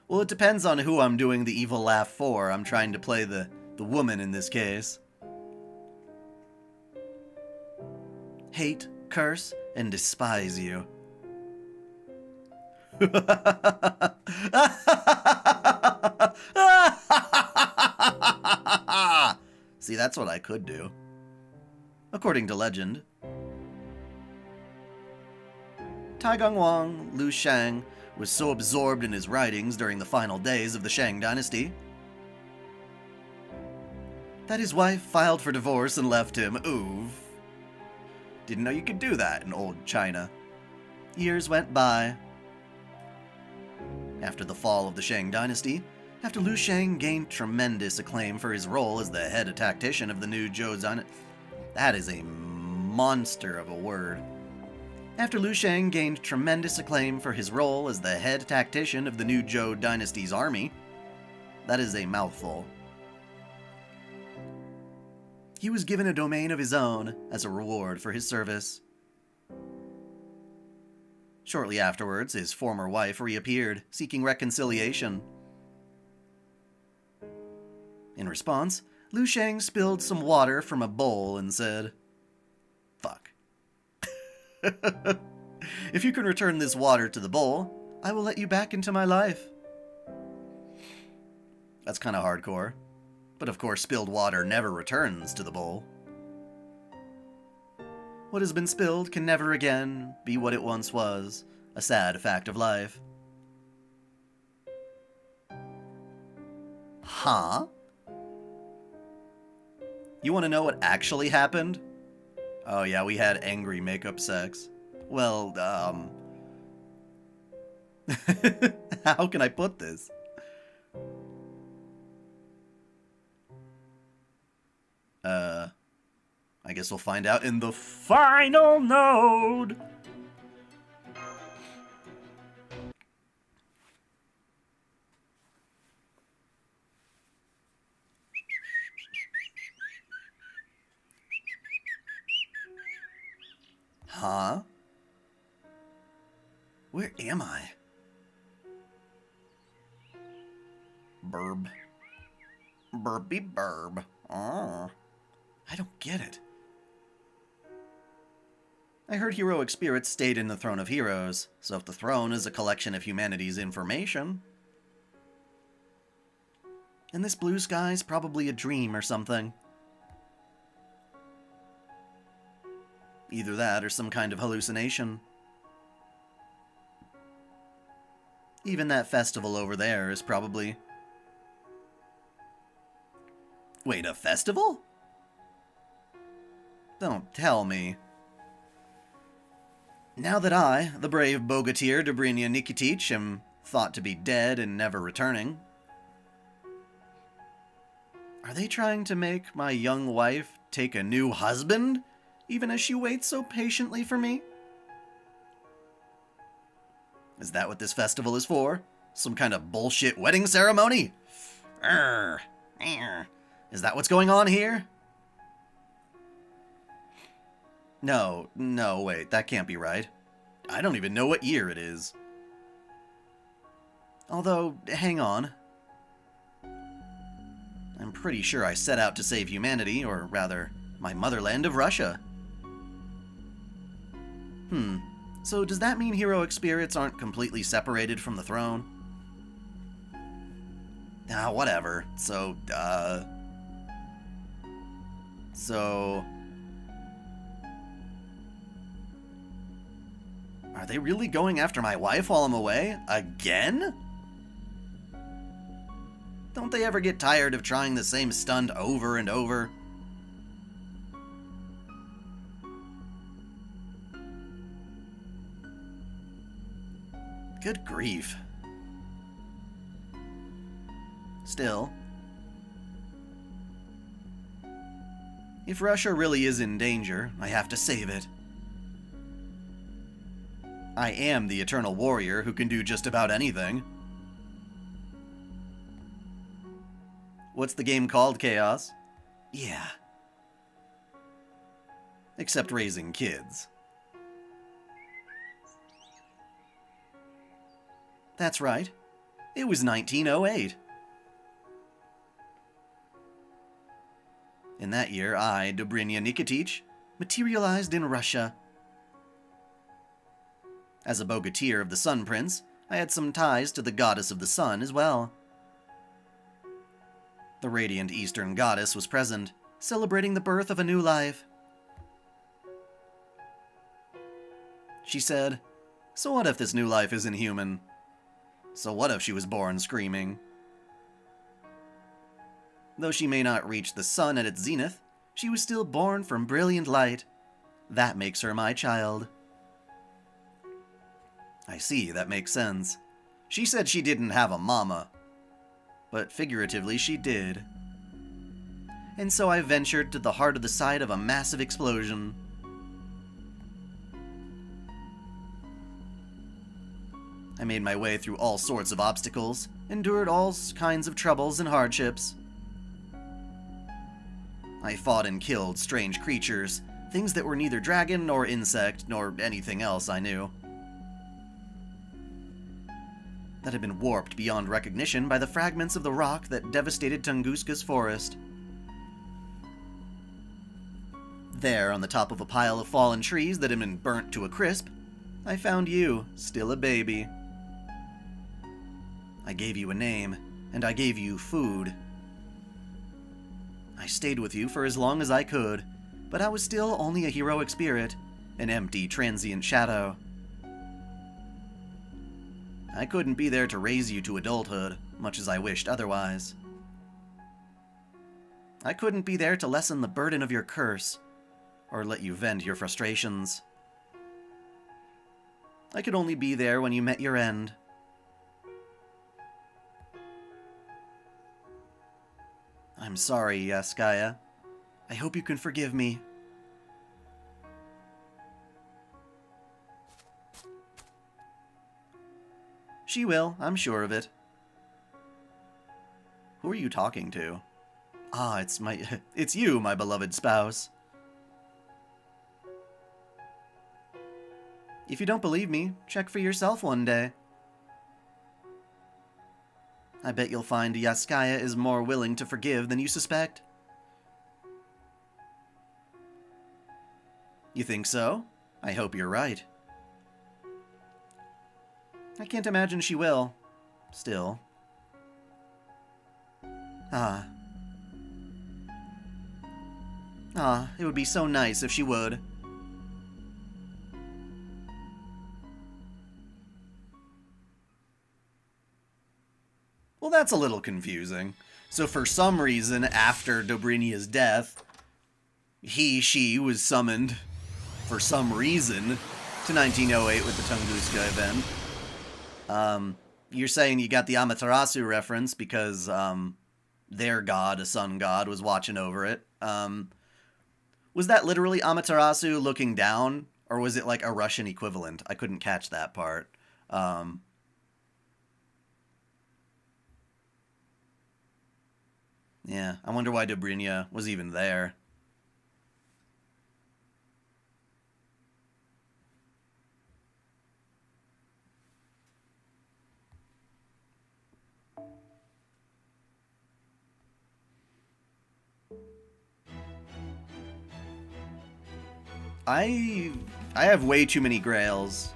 Well, it depends on who I'm doing the evil laugh for. I'm trying to play the woman in this case. Hate, curse, and despise you. See, that's what I could do. According to legend. Taigang Wang, Liu Shang, was so absorbed in his writings during the final days of the Shang dynasty that his wife filed for divorce and left him. Oof. Didn't know you could do that in old China. Years went by. After the fall of the Shang dynasty, after Liu Shang gained tremendous acclaim for his role as the head tactician of the new Zhou dynasty. That is a monster of a word. After Liu Shang gained tremendous acclaim for his role as the head tactician of the new Zhou dynasty's army. That is a mouthful. He was given a domain of his own as a reward for his service. Shortly afterwards, his former wife reappeared, seeking reconciliation. In response, Liu Shang spilled some water from a bowl and said, "Fuck. If you can return this water to the bowl, I will let you back into my life." That's kind of hardcore. But of course, spilled water never returns to the bowl. What has been spilled can never again be what it once was, a sad fact of life. Huh? You want to know what actually happened? Oh yeah, we had angry makeup sex. Well, how can I put this? I guess we'll find out in the Final node. Huh? Where am I? Burb. Burby burb. Oh. I don't get it. I heard heroic spirits stayed in the Throne of Heroes, so if the throne is a collection of humanity's information... And this blue sky's probably a dream or something. Either that or some kind of hallucination. Even that festival over there is probably... Wait, a festival? Don't tell me. Now that I, the brave bogatir Dobrinya Nikitich, am thought to be dead and never returning, are they trying to make my young wife take a new husband, even as she waits so patiently for me? Is that what this festival is for? Some kind of bullshit wedding ceremony? Is that what's going on here? No, wait, that can't be right. I don't even know what year it is. Although, hang on. I'm pretty sure I set out to save humanity, or rather, my motherland of Russia. So does that mean heroic spirits aren't completely separated from the throne? Ah, whatever. So... Are they really going after my wife while I'm away? Again? Don't they ever get tired of trying the same stunt over and over? Good grief. Still, if Russia really is in danger, I have to save it. I am the Eternal Warrior who can do just about anything. What's the game called, Chaos? Yeah. Except raising kids. That's right. It was 1908. In that year, I, Dobrinya Nikitich, materialized in Russia. As a bogatir of the Sun Prince, I had some ties to the goddess of the sun as well. The radiant eastern goddess was present, celebrating the birth of a new life. She said, "So what if this new life isn't human? So what if she was born screaming?" Though she may not reach the sun at its zenith, she was still born from brilliant light. That makes her my child. I see, that makes sense. She said she didn't have a mama. But figuratively, she did. And so I ventured to the heart of the site of a massive explosion. I made my way through all sorts of obstacles, endured all kinds of troubles and hardships. I fought and killed strange creatures, things that were neither dragon nor insect nor anything else I knew. That had been warped beyond recognition by the fragments of the rock that devastated Tunguska's forest. There, on the top of a pile of fallen trees that had been burnt to a crisp, I found you, still a baby. I gave you a name, and I gave you food. I stayed with you for as long as I could, but I was still only a heroic spirit, an empty, transient shadow. I couldn't be there to raise you to adulthood, much as I wished otherwise. I couldn't be there to lessen the burden of your curse, or let you vent your frustrations. I could only be there when you met your end. I'm sorry, Yaskaya. I hope you can forgive me. She will, I'm sure of it. Who are you talking to? Ah, it's you, my beloved spouse. If you don't believe me, check for yourself one day. I bet you'll find Yaskaya is more willing to forgive than you suspect. You think so? I hope you're right. I can't imagine she will. Still. It would be so nice if she would. Well, that's a little confusing. So for some reason, after Dobrinia's death, she was summoned, for some reason, to 1908 with the Tunguska event. You're saying you got the Amaterasu reference because, their god, a sun god, was watching over it. Was that literally Amaterasu looking down, or was it like a Russian equivalent? I couldn't catch that part. Yeah, I wonder why Dobrinia was even there. I have way too many grails.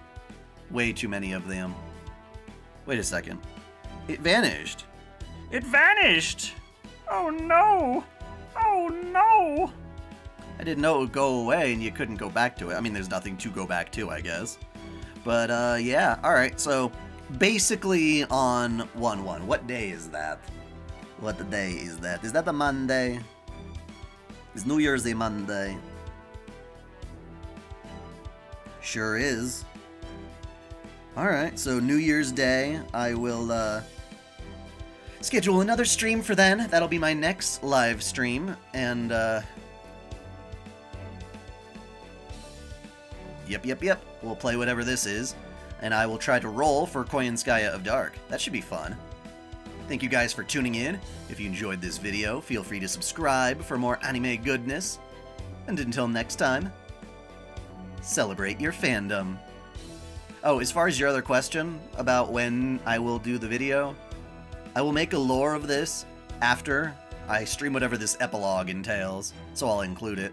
Way too many of them. Wait a second. It vanished. It vanished! Oh no! Oh no! I didn't know it would go away and you couldn't go back to it. I mean, there's nothing to go back to, I guess. But, yeah. Alright, so basically on 1/1. What day is that? What day is that? Is that the Monday? Is New Year's a Monday? Sure is. Alright, so New Year's Day, I will, schedule another stream for then. That'll be my next live stream, and, Yep. We'll play whatever this is, and I will try to roll for Koyanskaya of Dark. That should be fun. Thank you guys for tuning in. If you enjoyed this video, feel free to subscribe for more anime goodness. And until next time, celebrate your fandom. Oh, as far as your other question about when I will do the video, I will make a lore of this after I stream whatever this epilogue entails, so I'll include it.